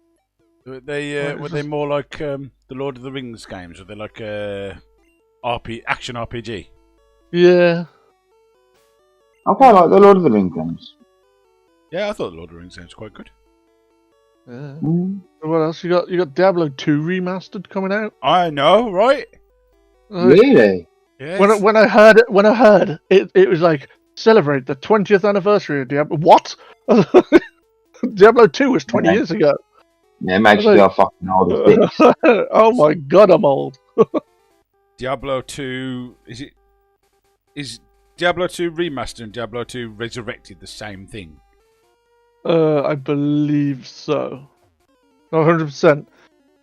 Were they more like the Lord of the Rings games? Were they like action RPG? Yeah. I quite like the Lord of the Rings games. Yeah, I thought the Lord of the Rings games were quite good. Yeah. Mm. What else you got? You got Diablo 2 remastered coming out. I know, right? Really? Yes. When I heard it, it was like celebrate the 20th anniversary of Diablo. What? Diablo 2 was 20 years ago. Yeah, it makes you feel fucking old as bitch. Oh my god, I'm old. Diablo 2 is Diablo 2 remastered and Diablo 2 resurrected the same thing? I believe so. 100%.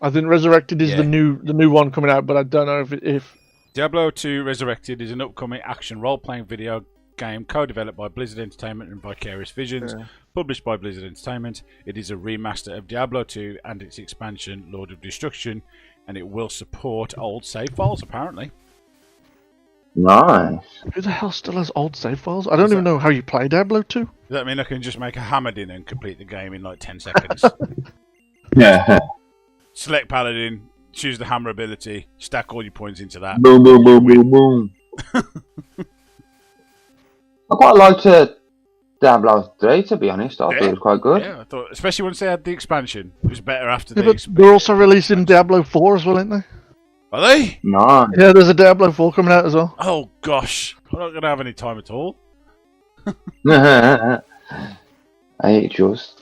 I think Resurrected is the new one coming out, but I don't know if Diablo 2 Resurrected is an upcoming action role-playing video game co-developed by Blizzard Entertainment and Vicarious Visions, published by Blizzard Entertainment. It is a remaster of Diablo 2 and its expansion, Lord of Destruction, and it will support old save files, apparently. Nice. who the hell still has old save files? I don't even know how you play Diablo 2. Does that mean I can just make a Hammerdin and complete the game in like 10 seconds? Yeah. Select Paladin, choose the hammer ability, stack all your points into that. Boom, boom, boom, boom, boom. I quite liked Diablo 3, to be honest. I thought it was quite good. Yeah, I thought, especially once they had the expansion. It was better after Yeah, but they're also releasing Diablo 4 as well, aren't they? Are they? Nice. Yeah, there's a Diablo 4 coming out as well. Oh gosh, I'm not gonna have any time at all. I hate just.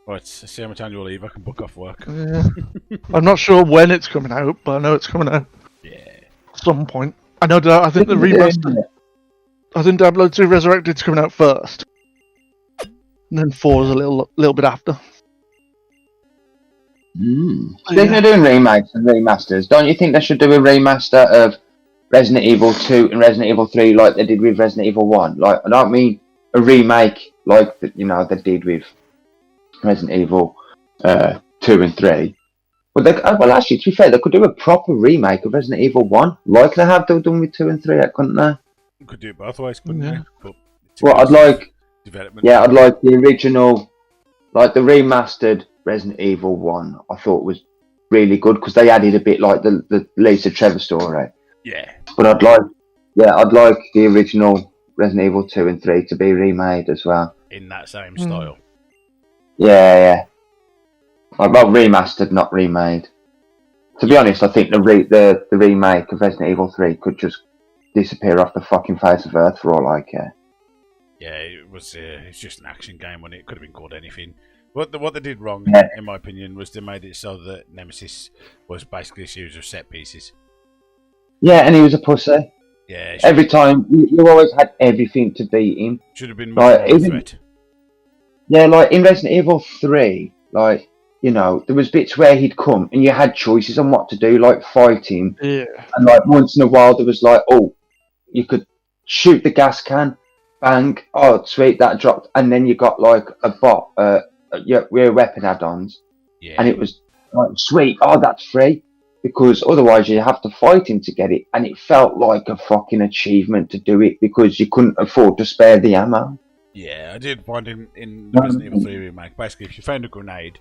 Right, let's see how much annual leave I can book off work. Yeah. I'm not sure when it's coming out, but I know it's coming out. Yeah. At some point. I know. I think the remaster. I think Diablo 2 Resurrected's coming out first, and then 4 is a little bit after. Speaking of doing remakes and remasters, don't you think they should do a remaster of Resident Evil 2 and Resident Evil 3 like they did with Resident Evil 1? Like, I don't mean a remake like they did with Resident Evil 2 and 3. But well, actually, to be fair, they could do a proper remake of Resident Evil 1 like they have done with 2 and 3, couldn't they? You could do it both ways, couldn't Yeah. you? But Well, I'd like development. I'd like the original, like the remastered Resident Evil 1. I thought was really good because they added a bit like the Lisa Trevor story. Yeah. But I'd like the original Resident Evil 2 and 3 to be remade as well. In that same style. Yeah. Well, remastered, not remade. To be honest, I think the remake of Resident Evil 3 could just disappear off the fucking face of Earth for all I care. Yeah, it was. It's just an action game when it could have been called anything. What they did wrong, in my opinion, was they made it so that Nemesis was basically a series of set pieces. Yeah, and he was a pussy. Yeah. Every time you always had everything to beat him. Should have been more of a threat. Yeah, like in Resident Evil 3, like, there was bits where he'd come and you had choices on what to do, like fighting. Yeah. And like once in a while there was like, oh, you could shoot the gas can, bang, oh sweet, that dropped, and then you got like a bot, your weapon add-ons, and it was like, sweet, oh that's free, because otherwise you have to fight him to get it, and it felt like a fucking achievement to do it because you couldn't afford to spare the ammo. Yeah, I did find in the Resident Evil 3 remake, basically if you found a grenade,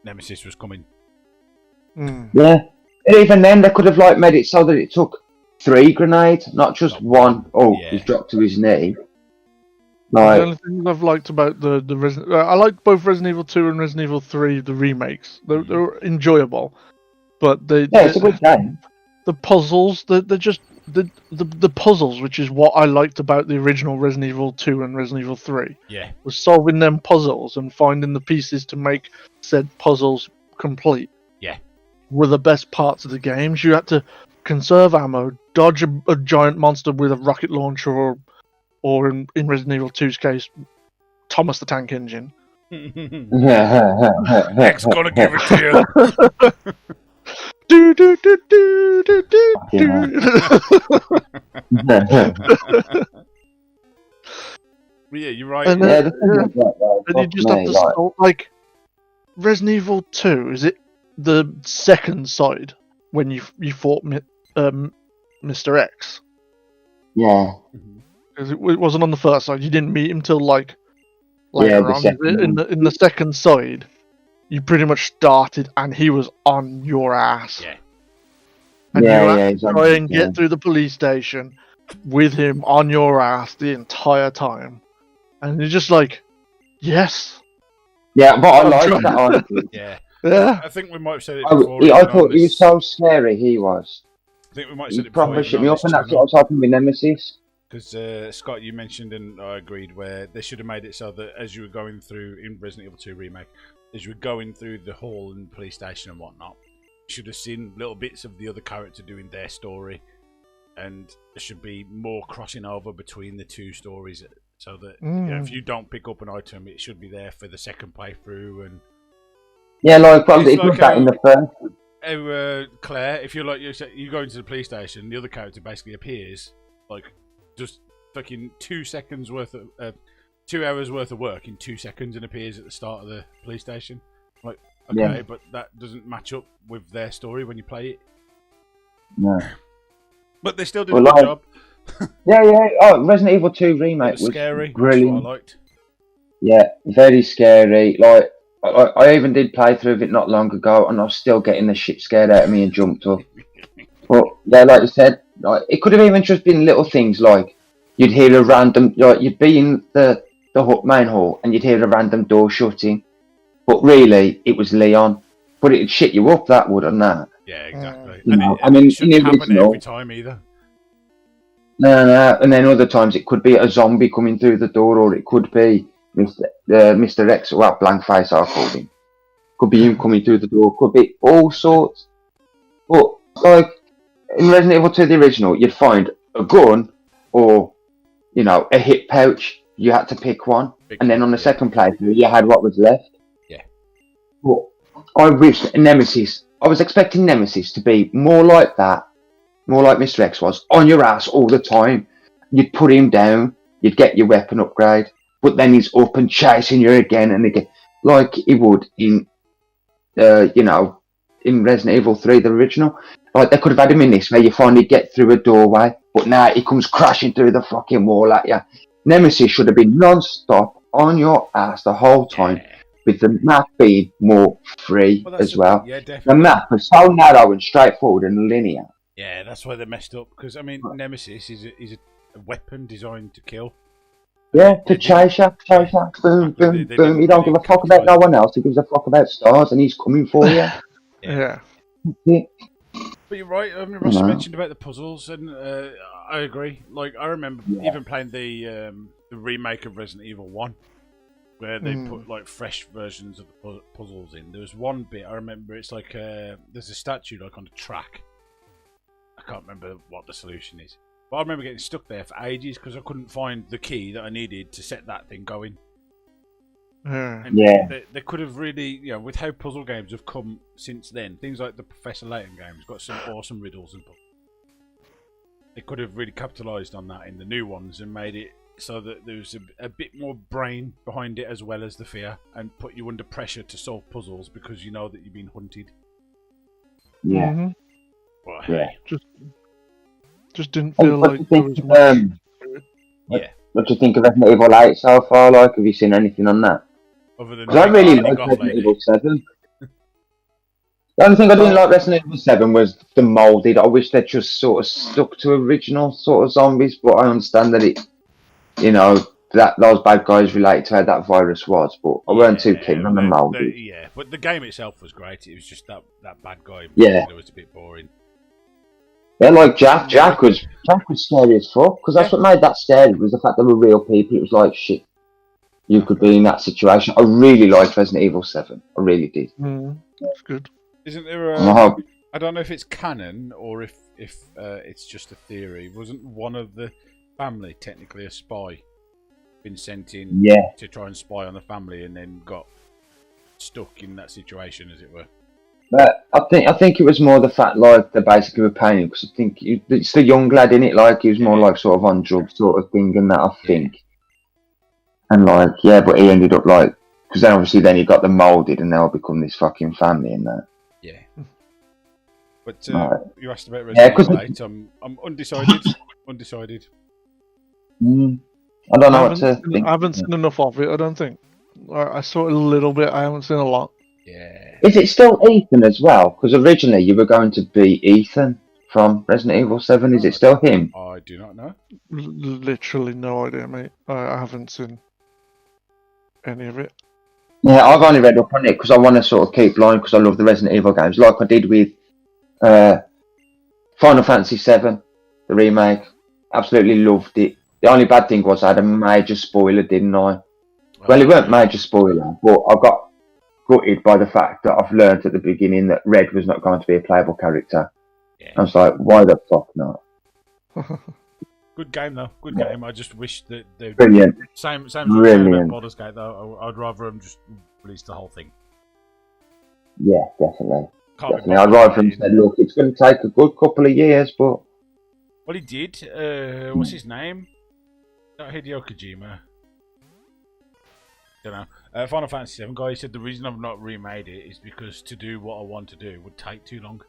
Nemesis was coming. Yeah, and even then they could have like made it so that it took 3 grenades, not just one. Oh, he's dropped to his knee. Like, the only thing I've liked about the Resident, I like both Resident Evil 2 and Resident Evil 3, the remakes. They're enjoyable, but it's a good game. The puzzles, they're just the puzzles, which is what I liked about the original Resident Evil 2 and Resident Evil 3. Yeah, was solving them puzzles and finding the pieces to make said puzzles complete. Yeah, were the best parts of the games. You had to conserve ammo, dodge a giant monster with a rocket launcher, or in Resident Evil 2's case, Thomas the Tank Engine. X gonna give it to you. Do do do do do do do. Yeah, you're right. And then you just have to solve, like Resident Evil 2. Is it the second side when you fought Mr. X? Yeah. Because it wasn't on the first side. You didn't meet him till like later the on. second In the second side, you pretty much started and he was on your ass. Yeah. And you had to exactly, try and get through the police station with him on your ass the entire time. And you're just like, yes. Yeah, but I I'm liked trying. that, honestly. Yeah. Yeah. I think we might have said it before. I even thought on he was this- so scary, he was. I think we might have He said it before proper even shit on me up, this and that's what I channel. was hoping with Nemesis. Because Scott, you mentioned and I agreed where they should have made it so that as you were going through in Resident Evil 2 remake, as you were going through the hall and police station and whatnot, you should have seen little bits of the other character doing their story, and there should be more crossing over between the two stories, so that you know, if you don't pick up an item, it should be there for the second playthrough. And Yeah, like It's it was like that in the first. Claire, if you're like you go into the police station, the other character basically appears like just fucking 2 seconds worth of 2 hours worth of work in 2 seconds and appears at the start of the police station. Like, okay, Yeah. but that doesn't match up with their story when you play it. No. But they still did Well, a good like- job. Yeah. Oh, Resident Evil 2 It remake was was scary. brilliant. That's what I liked. Yeah, very scary. Like, I even did play through of it not long ago, and I was still getting the shit scared out of me and jumped up. But yeah, like you said, like, it could have even just been little things like you'd hear a random, like you'd be in the main hall and you'd hear a random door shutting, but really it was Leon. But it'd shit you up, that would, and that. Yeah, exactly. You And know, it, I and mean, it shouldn't in the happen original- every time either. No, and then other times it could be a zombie coming through the door, or it could be Mr. X, well, blank face I called him. Could be him coming through the door, could be all sorts. But, like, in Resident Evil 2, the original, you'd find a gun or, you know, a hip pouch. You had to pick one. And then on the second playthrough, you had what was left. Yeah. But I wish Nemesis, I was expecting Nemesis to be more like that, more like Mr. X was, on your ass all the time. You'd put him down, you'd get your weapon upgrade, but then he's up and chasing you again and again, like he would in, you know, in Resident Evil 3, the original. Like, they could have had him in this, where you finally get through a doorway, but now he comes crashing through the fucking wall at you. Nemesis should have been non-stop on your ass the whole time, with the map being more free as well. Yeah, The definitely. map was so narrow and straightforward and linear. Yeah, that's why they messed up. Because I mean, Nemesis is a weapon designed to kill. Yeah, to chase you, boom, boom, boom. He don't give a fuck about no one else. He gives a fuck about stars, and he's coming for you. Yeah. But you're right. I mean, Ross mentioned about the puzzles, and I agree. Like, I remember even playing the remake of Resident Evil 1, where they put like fresh versions of the puzzles in. There was one bit I remember. It's like there's a statue like on a track. I can't remember what the solution is, but I remember getting stuck there for ages because I couldn't find the key that I needed to set that thing going. And they could have really, you know, with how puzzle games have come since then, things like the Professor Layton games got some awesome riddles and puzzles. They could have really capitalised on that in the new ones and made it so that there was a bit more brain behind it as well as the fear, and put you under pressure to solve puzzles because you know that you've been hunted. Yeah. Mhm. Well, Yeah. Just didn't feel like there was much. yeah. What do you think of Resident Evil 8 so far? Like, have you seen anything on that? Other than 'Cause I really kicking liked off Resident lady. Evil 7. The only thing I didn't like Resident Evil 7 was the moulded. I wish they'd just sort of stuck to original sort of zombies, but I understand that it, you know, that those bad guys related to how that virus was, but I weren't too keen on the moulded. Yeah, but the game itself was great. It was just that bad guy. Yeah. It was a bit boring. Yeah, like Jack. Jack was scary as fuck, because that's what made that scary, was the fact they were real people. It was like, shit, you could be in that situation. I really liked Resident Evil 7. I really did. That's good. Isn't there I I don't know if it's canon or if it's just a theory. Wasn't one of the family technically a spy? Been sent in to try and spy on the family and then got stuck in that situation, as it were. But I think it was more the fact, like, they basically were paying him, because I think it's the young lad in it, like, he was more like sort of on drugs sort of thing and that, I think. And like, yeah, but he ended up like, because then obviously then he got them moulded and they'll become this fucking family and that. Yeah. But Right. you asked about Resident Evil 8. I'm undecided. Undecided. I don't know what to think. I haven't seen enough of it. I don't think. I saw it a little bit. I haven't seen a lot. Yeah. Is it still Ethan as well? Because originally you were going to be Ethan from Resident Evil 7. Is it still him? I do not know. Literally no idea, mate. I haven't seen any of it. Yeah, I've only read up on it because I want to sort of keep line because I love the Resident Evil games, like I did with Final Fantasy 7, the remake. Absolutely loved it. The only bad thing was I had a major spoiler, didn't I? Well, it weren't major spoiler, but I got gutted by the fact that I've learned at the beginning that Red was not going to be a playable character. Yeah. I was like, why the fuck not? Good game though. Good game. I just wish that they Brilliant. Same Brilliant. about Baldur's Gate though. I'd rather them just release the whole thing. Yeah, definitely. Can't be Definitely. I'd rather them say, look, it's going to take a good couple of years, but Well, he did. What's his name? Not Hideo Kojima. Don't know. Final Fantasy VII guy said the reason I've not remade it is because to do what I want to do would take too long.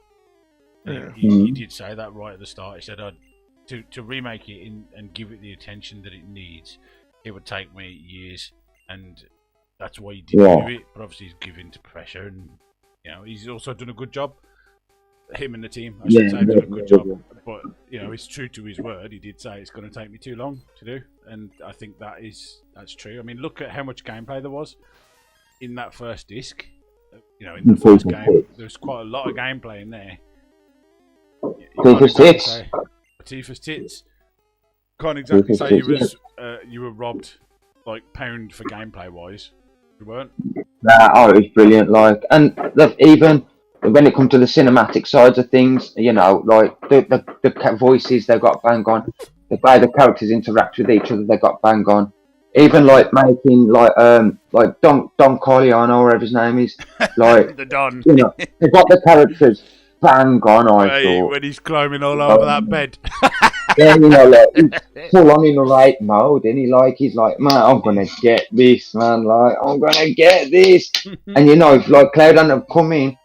Yeah. He did say that right at the start. He said to remake it and give it the attention that it needs, it would take me years, and that's why he didn't do it. But obviously he's given to pressure, and you know he's also done a good job. Him and the team, I should say, done a good job. But you know, he's true to his word. He did say it's going to take me too long to do, and I think that's true. I mean, look at how much gameplay there was in that first disc. You know, in the first game, there's quite a lot of gameplay in there. Tifa's tits. Tifa's tits. Can't exactly say you were robbed like pound for gameplay wise. You weren't. It was brilliant. Like, and even when it comes to the cinematic sides of things, you know, like the voices they got bang on, the way the characters interact with each other, they got bang on. Even like making like Don Corleone or whatever his name is, like the Don. You know, they got the characters bang on. I thought when he's climbing all over that bed. Yeah, you know, like he's full on in the right mode, and he's like, man, I'm gonna get this, man. Like, I'm gonna get this, and you know, if like Cloud hadn't come in.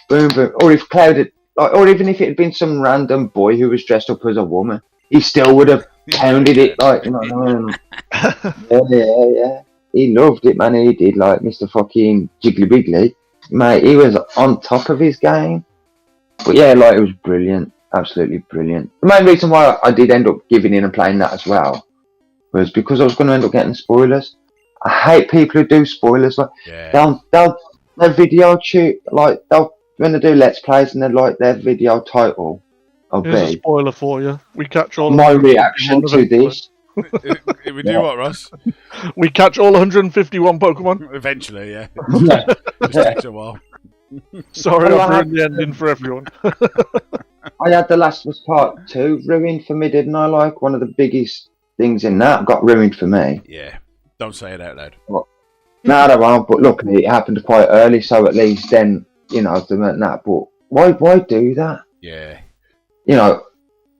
Boom, boom. Or if Cloud had, like, or even if it had been some random boy who was dressed up as a woman, he still would have pounded it, like, you know what I mean? Yeah. He loved it, man. He did, like, Mr. fucking Jiggly Wiggly. Mate, he was on top of his game. But yeah, like, it was brilliant. Absolutely brilliant. The main reason why I did end up giving in and playing that as well was because I was going to end up getting spoilers. I hate people who do spoilers. Like, they'll video shoot, like, when they do Let's Plays and they're like their video title will Here's a be spoiler for you. We catch all my reaction to this. We do what, Ross? We catch all 151 Pokemon. Eventually, yeah. It takes a while. Sorry, I've ruined the ending for everyone. I had The Last of Us Part 2 ruined for me, didn't I? Like, one of the biggest things in that got ruined for me. Yeah, don't say it out loud. No, I won't, but luckily it happened quite early, so at least then, you know, they meant that. But why do that? Yeah. You know,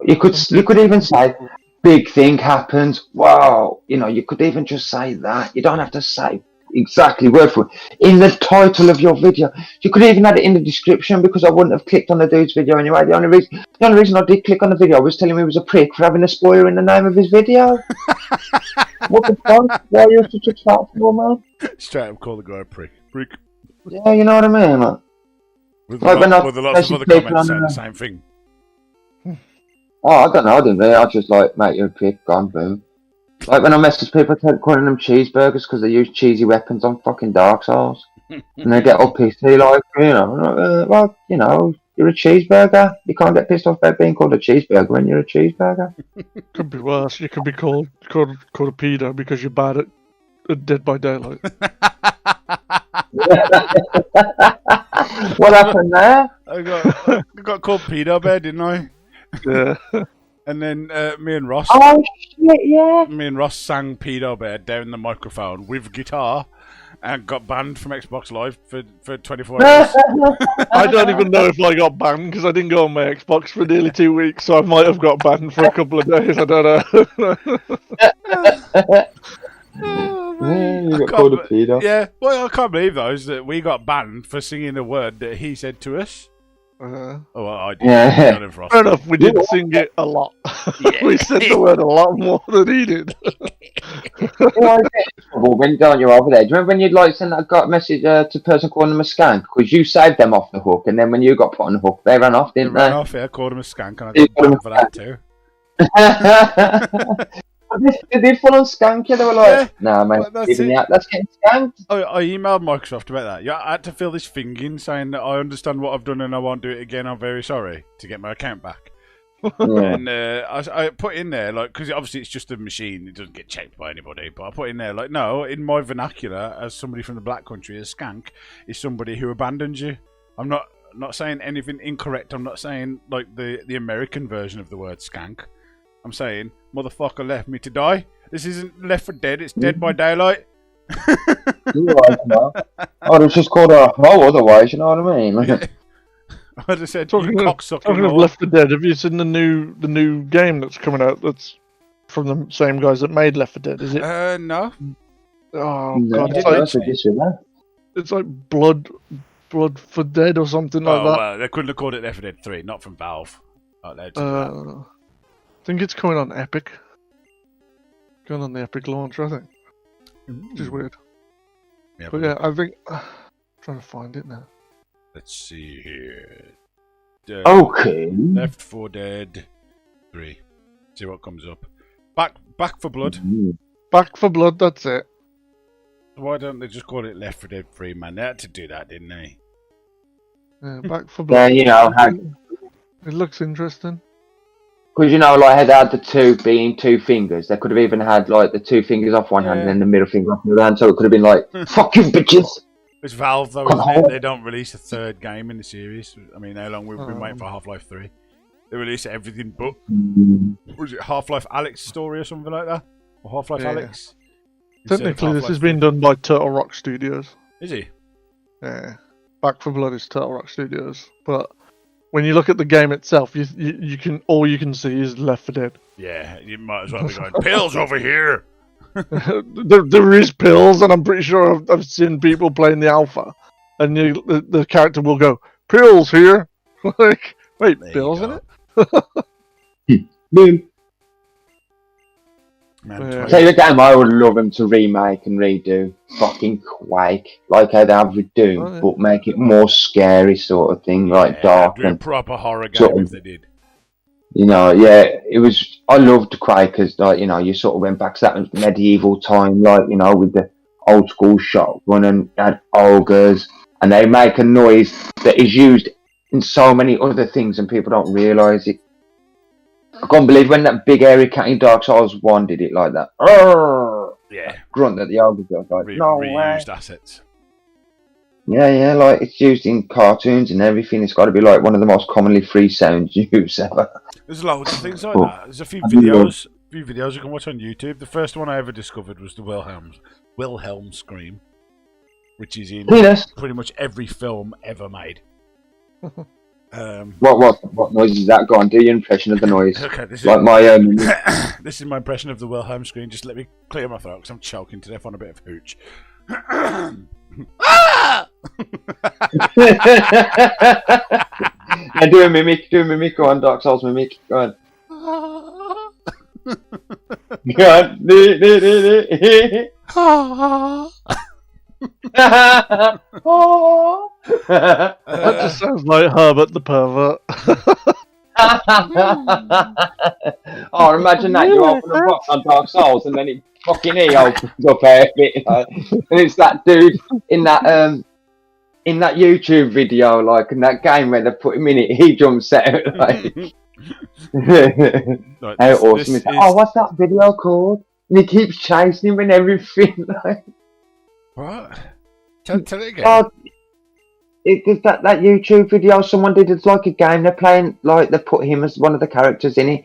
you could even say, big thing happens. Wow. You know, you could even just say that. You don't have to say exactly word for word. In the title of your video, you could even add it in the description because I wouldn't have clicked on the dude's video anyway. The only reason I did click on the video was telling me he was a prick for having a spoiler in the name of his video. What the fuck? Why are you such a twat for, man? Straight up call the guy a prick. Prick. Yeah, you know what I mean? Like, With lots of other comments saying the same thing. Oh, I don't know, I didn't really. I just like, mate, you're a prick, gone, boom. Like when I message people, calling them cheeseburgers because they use cheesy weapons on fucking Dark Souls. And they get all pissy, like, you know, well, you know, you're a cheeseburger. You can't get pissed off about being called a cheeseburger when you're a cheeseburger. Could be worse. You could be called a pedo because you're bad at Dead by Daylight. What happened there? I got called pedo bear, didn't I? Yeah. And then me and Ross. Oh shit! Yeah. Me and Ross sang pedo bear down the microphone with guitar, and got banned from Xbox Live for 24 hours. I don't even know if I got banned because I didn't go on my Xbox for nearly 2 weeks, so I might have got banned for a couple of days. I don't know. You got called a pedo. Yeah, well, I can't believe though is that we got banned for singing a word that he said to us. Oh, well, I did. Yeah. Fair enough, we did sing it a lot. Yeah. We said the word a lot more than he did. You always get in trouble when don't you over there? Do you remember when you'd like send that message to a person calling them a skank because you saved them off the hook, and then when you got put on the hook, they ran off, didn't they? Ran off. Yeah, called him a skank, and I got banned for that too. They did full on skank you. They were like, "Nah, mate, that's getting skanked." I emailed Microsoft about that. Yeah, I had to fill this thing in saying that I understand what I've done and I won't do it again. I'm very sorry to get my account back. Yeah. And I put in there, like, because obviously it's just a machine, it doesn't get checked by anybody, but I put in there, like, no, in my vernacular, as somebody from the black country, a skank is somebody who abandons you. I'm not saying anything incorrect. I'm not saying, like, the American version of the word skank. I'm saying, motherfucker left me to die. This isn't Left 4 Dead, it's Dead by Daylight. You're right, no. Oh, it's just called a hoe otherwise, you know what I mean? Yeah. I just said, talking of Left 4 Dead, have you seen the new game that's coming out? That's from the same guys that made Left 4 Dead. Is it? No. Oh No, god, it's like Blood for Dead or something like that. Well, they couldn't have called it Left 4 Dead 3, not from Valve. I think it's coming on Epic. Going on the Epic launch, I think. Which is weird. Yeah, but yeah, I think I'm trying to find it now. Let's see here. Okay. Left 4 Dead 3. See what comes up. Back for Blood. Back for Blood, that's it. Why don't they just call it Left 4 Dead 3, man? They had to do that, didn't they? Yeah, Back for Blood. Yeah, you know, it looks interesting. because you know, like they had the two being two fingers. They could have even had like the two fingers off one hand and then the middle finger off the other hand. So it could have been like, "Fuck you, bitches." It's Valve though, isn't it? They don't release a third game in the series. I mean, how long we've been waiting for Half-Life 3? They release everything but was it Half-Life Alyx story or something like that? Or Half-Life Alyx? Technically, this has been done by Turtle Rock Studios. Is he? Yeah, Back 4 Blood is Turtle Rock Studios, but when you look at the game itself, you can all you can see is Left 4 Dead. Yeah, you might as well be going pills over here. there is pills, and I'm pretty sure I've seen people playing the alpha, and the character will go pills here. Like, wait, There pills you in go. it? Boom. Man, Yeah. Tell you a game I would love them to remake and redo. Fucking Quake, like how they have with Doom, but make it more scary sort of thing, like dark do a and proper horror game sort of, if they did. you know, yeah, it was. I loved Quake because, like, you know, you sort of went back to that medieval time, like, you know, with the old school shotgun and had ogres, and they make a noise that is used in so many other things, and people don't realise it. I can't believe when that big airy cat in Dark Souls 1 did it like that. Yeah. That grunt that the ogres got, like, no way. Reused assets. Yeah, like it's used in cartoons and everything. It's got to be like one of the most commonly free sounds used ever. There's loads of things like that. There's a few videos you can watch on YouTube. The first one I ever discovered was the Wilhelm scream, which is in pretty much every film ever made. What noise is that? Go on, do your impression of the noise. Okay, this like is my this is my impression of the Wilhelm scream. Just let me clear my throat because I'm choking to death on a bit of hooch. Yeah, do a mimic. Go on, Dark Souls mimic. Go on. Go on. That just sounds like Herbert the pervert. Oh, imagine that you open a box on Dark Souls and then it fucking opens up a bit, like, and it's that dude in that YouTube video, like in that game where they put him in it, he jumps out like. How awesome is that? Oh, what's that video called? And he keeps chasing him and everything. Like. What? Tell it again. Oh, it's that YouTube video someone did. It's like a game they're playing. Like they put him as one of the characters in it,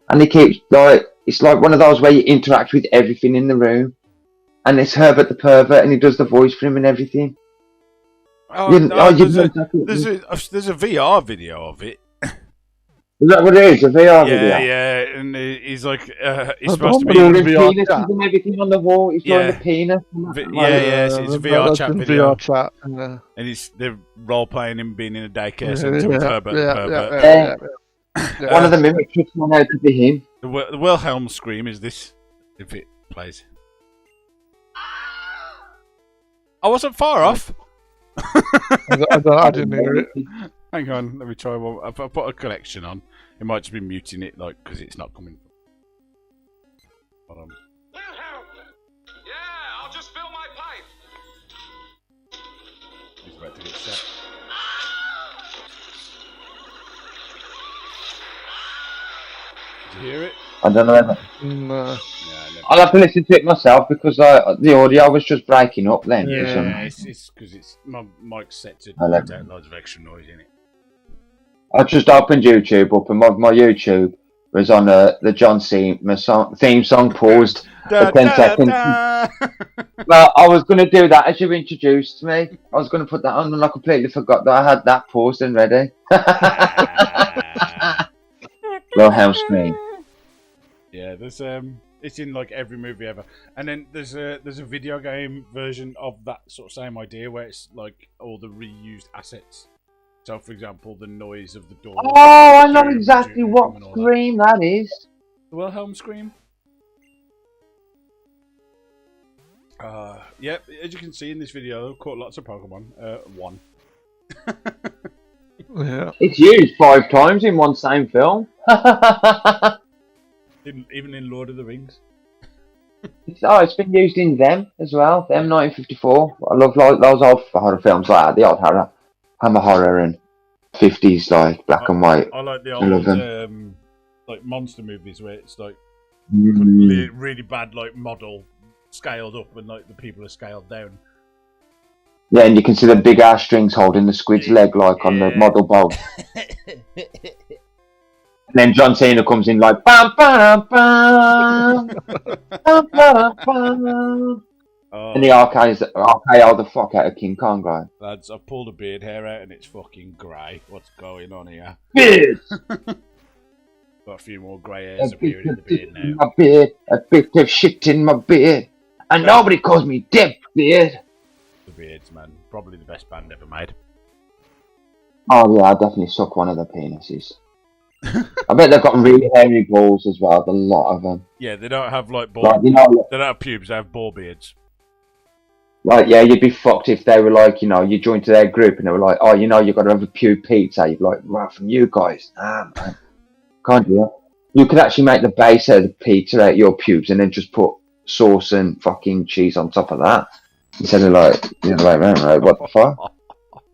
and he keeps like it's like one of those where you interact with everything in the room, and it's Herbert the pervert, and he does the voice for him and everything. There's a VR video of it. Is that what it is? A VR video? Yeah, and he's like, he's supposed to be in VR chat. And everything on the wall. He's drawing the penis. It's a VR chat video. VR chat, and they're role playing him being in a daycare centre with Herbert the pervert. One of the mimics I know could be him. The Wilhelm scream is this, if it plays. I wasn't far off. I didn't hear it. Hang on, let me try one. I've put a collection on. It might just be muting it, like, because it's not coming. Hold on. Wilhelm! Yeah, I'll just fill my pipe. He's about to get set. Did you hear it? I don't know. No. Yeah, never. I'll have to listen to it myself because the audio was just breaking up then. for some- Yeah, it's because it's my mic's set to I like let out loads of extra noise in it. I just opened YouTube up and my YouTube was on the John Cena theme song paused for 10 seconds. Well, I was going to do that as you introduced me. I was going to put that on and I completely forgot that I had that paused and ready. Wilhelm scream. Yeah, there's it's in like every movie ever, and then there's a video game version of that sort of same idea where it's like all the reused assets. So, for example, the noise of the door. Oh, I know during exactly what and all scream that is. The Wilhelm scream. Yep, as you can see in this video, I've caught lots of Pokemon. One. Yeah. It's used 5 times in one same film. Even in Lord of the Rings. It's been used in them as well. Them 1954. I love like those old horror films like that. The old Hammer horror and 50s like black and white. I like the I love old like monster movies where it's like really bad like model scaled up and like the people are scaled down. Yeah, and you can see the big ass strings holding the squid's leg like on the model boat. And then John Cena comes in like bam bam bam bam bam bam. Oh, And the RKO the fuck out of King Kong guy. lads, I've pulled a beard hair out and it's fucking grey. What's going on here? Beard! Got a few more grey hairs appearing in the beard now. My beard, a bit of shit in my beard. And nobody calls me Dip Beard. The Beards, man. Probably the best band ever made. Oh yeah, I definitely suck one of the penises. I bet they've got really hairy balls as well, a lot of them. Yeah, they don't have like ball. Like, you know, They don't have pubes, they have ball beards. like, yeah, you'd be fucked if they were like, you know, you joined to their group and they were like, oh, you know, you've got to have a pube pizza. You'd be like, right, from you guys. Nah, man. Can't do that. You could actually make the base of the pizza out your pubes and then just put sauce and fucking cheese on top of that. Instead of like, the other way around, right? What the fuck?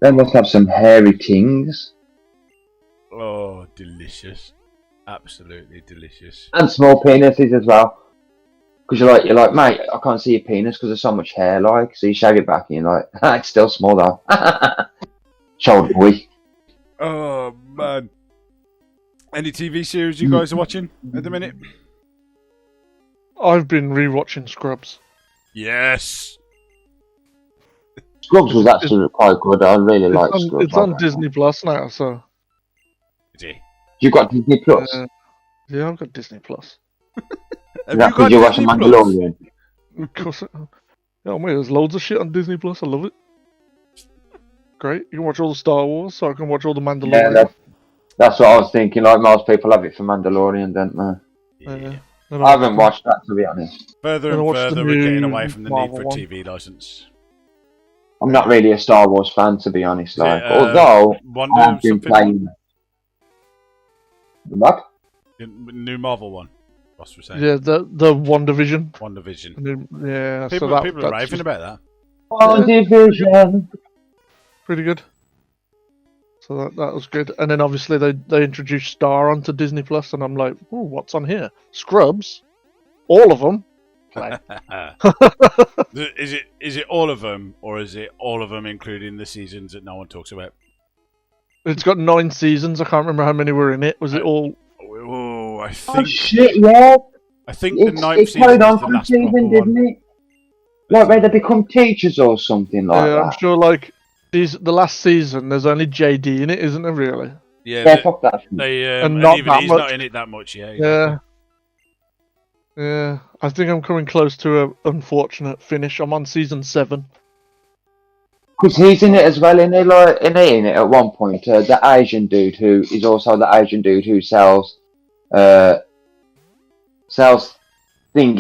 They must have some hairy tings. Oh, delicious. Absolutely delicious. And small penises as well. Because you're like, mate, I can't see your penis because there's so much hair, like. So you shave it back and you're like, it's still small though. Shoulder boy. Oh, man. Any TV series you guys are watching at the minute? I've been rewatching Scrubs. Yes. Scrubs was actually quite good. I really like Scrubs. It's on Disney Plus now, so. Is he? You got Disney Plus? Yeah, I've got Disney Plus. Have That because you're watching Disney Plus? Mandalorian. Of course. Yeah, mate, there's loads of shit on Disney Plus. I love it. Great. You can watch all the Star Wars, so I can watch all the Mandalorian. Yeah, that's what I was thinking. Like most people have it for Mandalorian, don't they? Yeah. Then I haven't watched that, to be honest. Further Gonna and watch the further, we're getting new away from the need Marvel for a one. TV license. I'm not really a Star Wars fan, to be honest. Is it, Like, although Wonder I've been something? playing. What? New Marvel one. What's we saying? Yeah, the WandaVision. WandaVision. Yeah, People, so that, people are that's raving about that. Oh, division. pretty good. So that was good. And then obviously they introduced Star onto Disney Plus, and I'm like, oh, what's on here? Scrubs, all of them. Is it all of them, or is it all of them including the seasons that no one talks about? It's got 9 seasons. I can't remember how many were in it. Was it all? Oh, I Oh think shit, yeah. I think the It's, 9th it season carried is on the for a last proper season, one. didn't it? Like where they become teachers or something like Yeah, I'm that. sure. Like the last season, there's only JD in it, isn't there? Really? Yeah, Yeah, fuck that. and not even that he's much. not in it that much. Yeah, Yeah. Yeah, I think I'm coming close to an unfortunate finish. I'm on season 7. Because he's in it as well, isn't he? Like, isn't he in it at one point? The Asian dude who is also the Asian dude who sells thingy,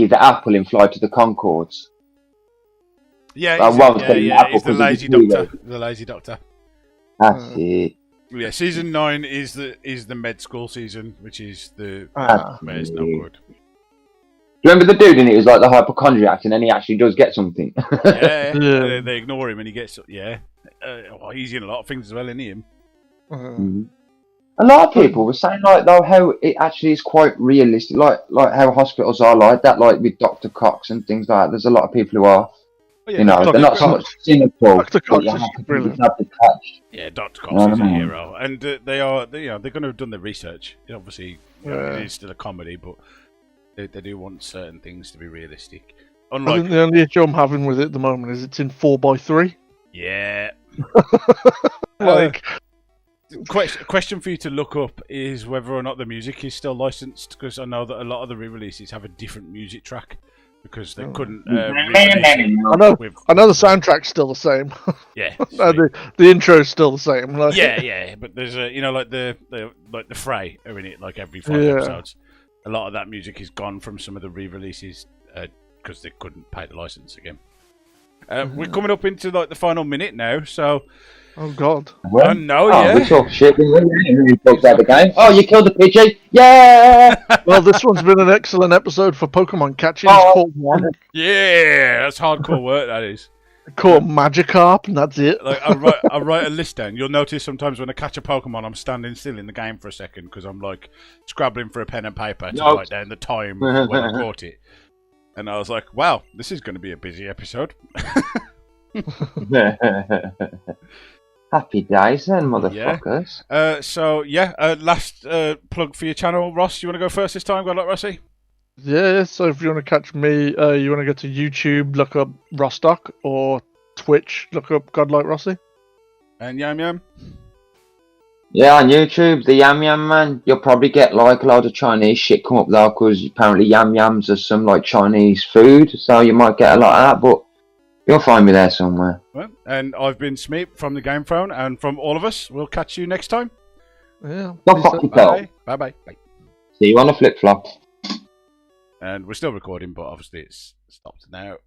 the apple in Flight to the Conchords. Yeah, I he's, won't yeah, say yeah. that He's the because lazy it's too doctor. late. The lazy doctor. That's it. Yeah, season 9 is the med school season, which is the where it's no good. Do you remember the dude in it was like the hypochondriac, and then he actually does get something? Yeah, Yeah. they ignore him and he gets well, he's in a lot of things as well, isn't he? Him. Mhm. A lot of people were saying like though how it actually is quite realistic, like how hospitals are like that, like with Dr. Cox and things like that. There's a lot of people who are, Oh, yeah, you know, they're not so much cynical, Dr. but Cox you is have to brilliant. detached. Yeah, Dr. Cox You know is what a I mean? hero, and they're going to have done the research. Obviously, Yeah. it is still a comedy, but they do want certain things to be realistic. I Unlike, think the only issue I'm having with it at the moment is it's in 4x3. yeah. Like, Question for you to look up is whether or not the music is still licensed, because I know that a lot of the re-releases have a different music track because they couldn't re-release it I know the soundtrack's still the same. Yeah, The intro's still the same. Like, yeah, but there's a like the Fray are in it like every 5 Yeah. episodes. A lot of that music is gone from some of the re-releases because they couldn't pay the license again. We're coming up into like the final minute now, so Oh god. I know, yeah. We talk shit, didn't we? We talked about the game. Oh, you killed the Pidgey! Yeah! Well, this one's been an excellent episode for Pokemon catching. Oh. Caught one, Yeah, that's hardcore work. That is. caught Magikarp, and that's it. Like I write a list down. You'll notice sometimes when I catch a Pokemon, I'm standing still in the game for a second because I'm like scrabbling for a pen and paper to Nope. write down the time when I caught it. And I was like, "Wow, this is going to be a busy episode." Happy days then, motherfuckers. Last plug for your channel, Ross. You want to go first this time? Go like Rossi. Yeah, so if you want to catch me, you want to go to YouTube, look up Rostock, or Twitch, look up Godlike Rossi. And Yam Yam. Yeah, on YouTube, the Yam Yam man, you'll probably get like a lot of Chinese shit come up there because apparently Yam Yams are some like Chinese food, so you might get a lot of that, but you'll find me there somewhere. Well, and I've been Smeep from the Game Phone, and from all of us, we'll catch you next time. Yeah. Go peace fuck out. yourself. Bye. Bye. See you on a flip flop. And we're still recording, but obviously it's stopped now.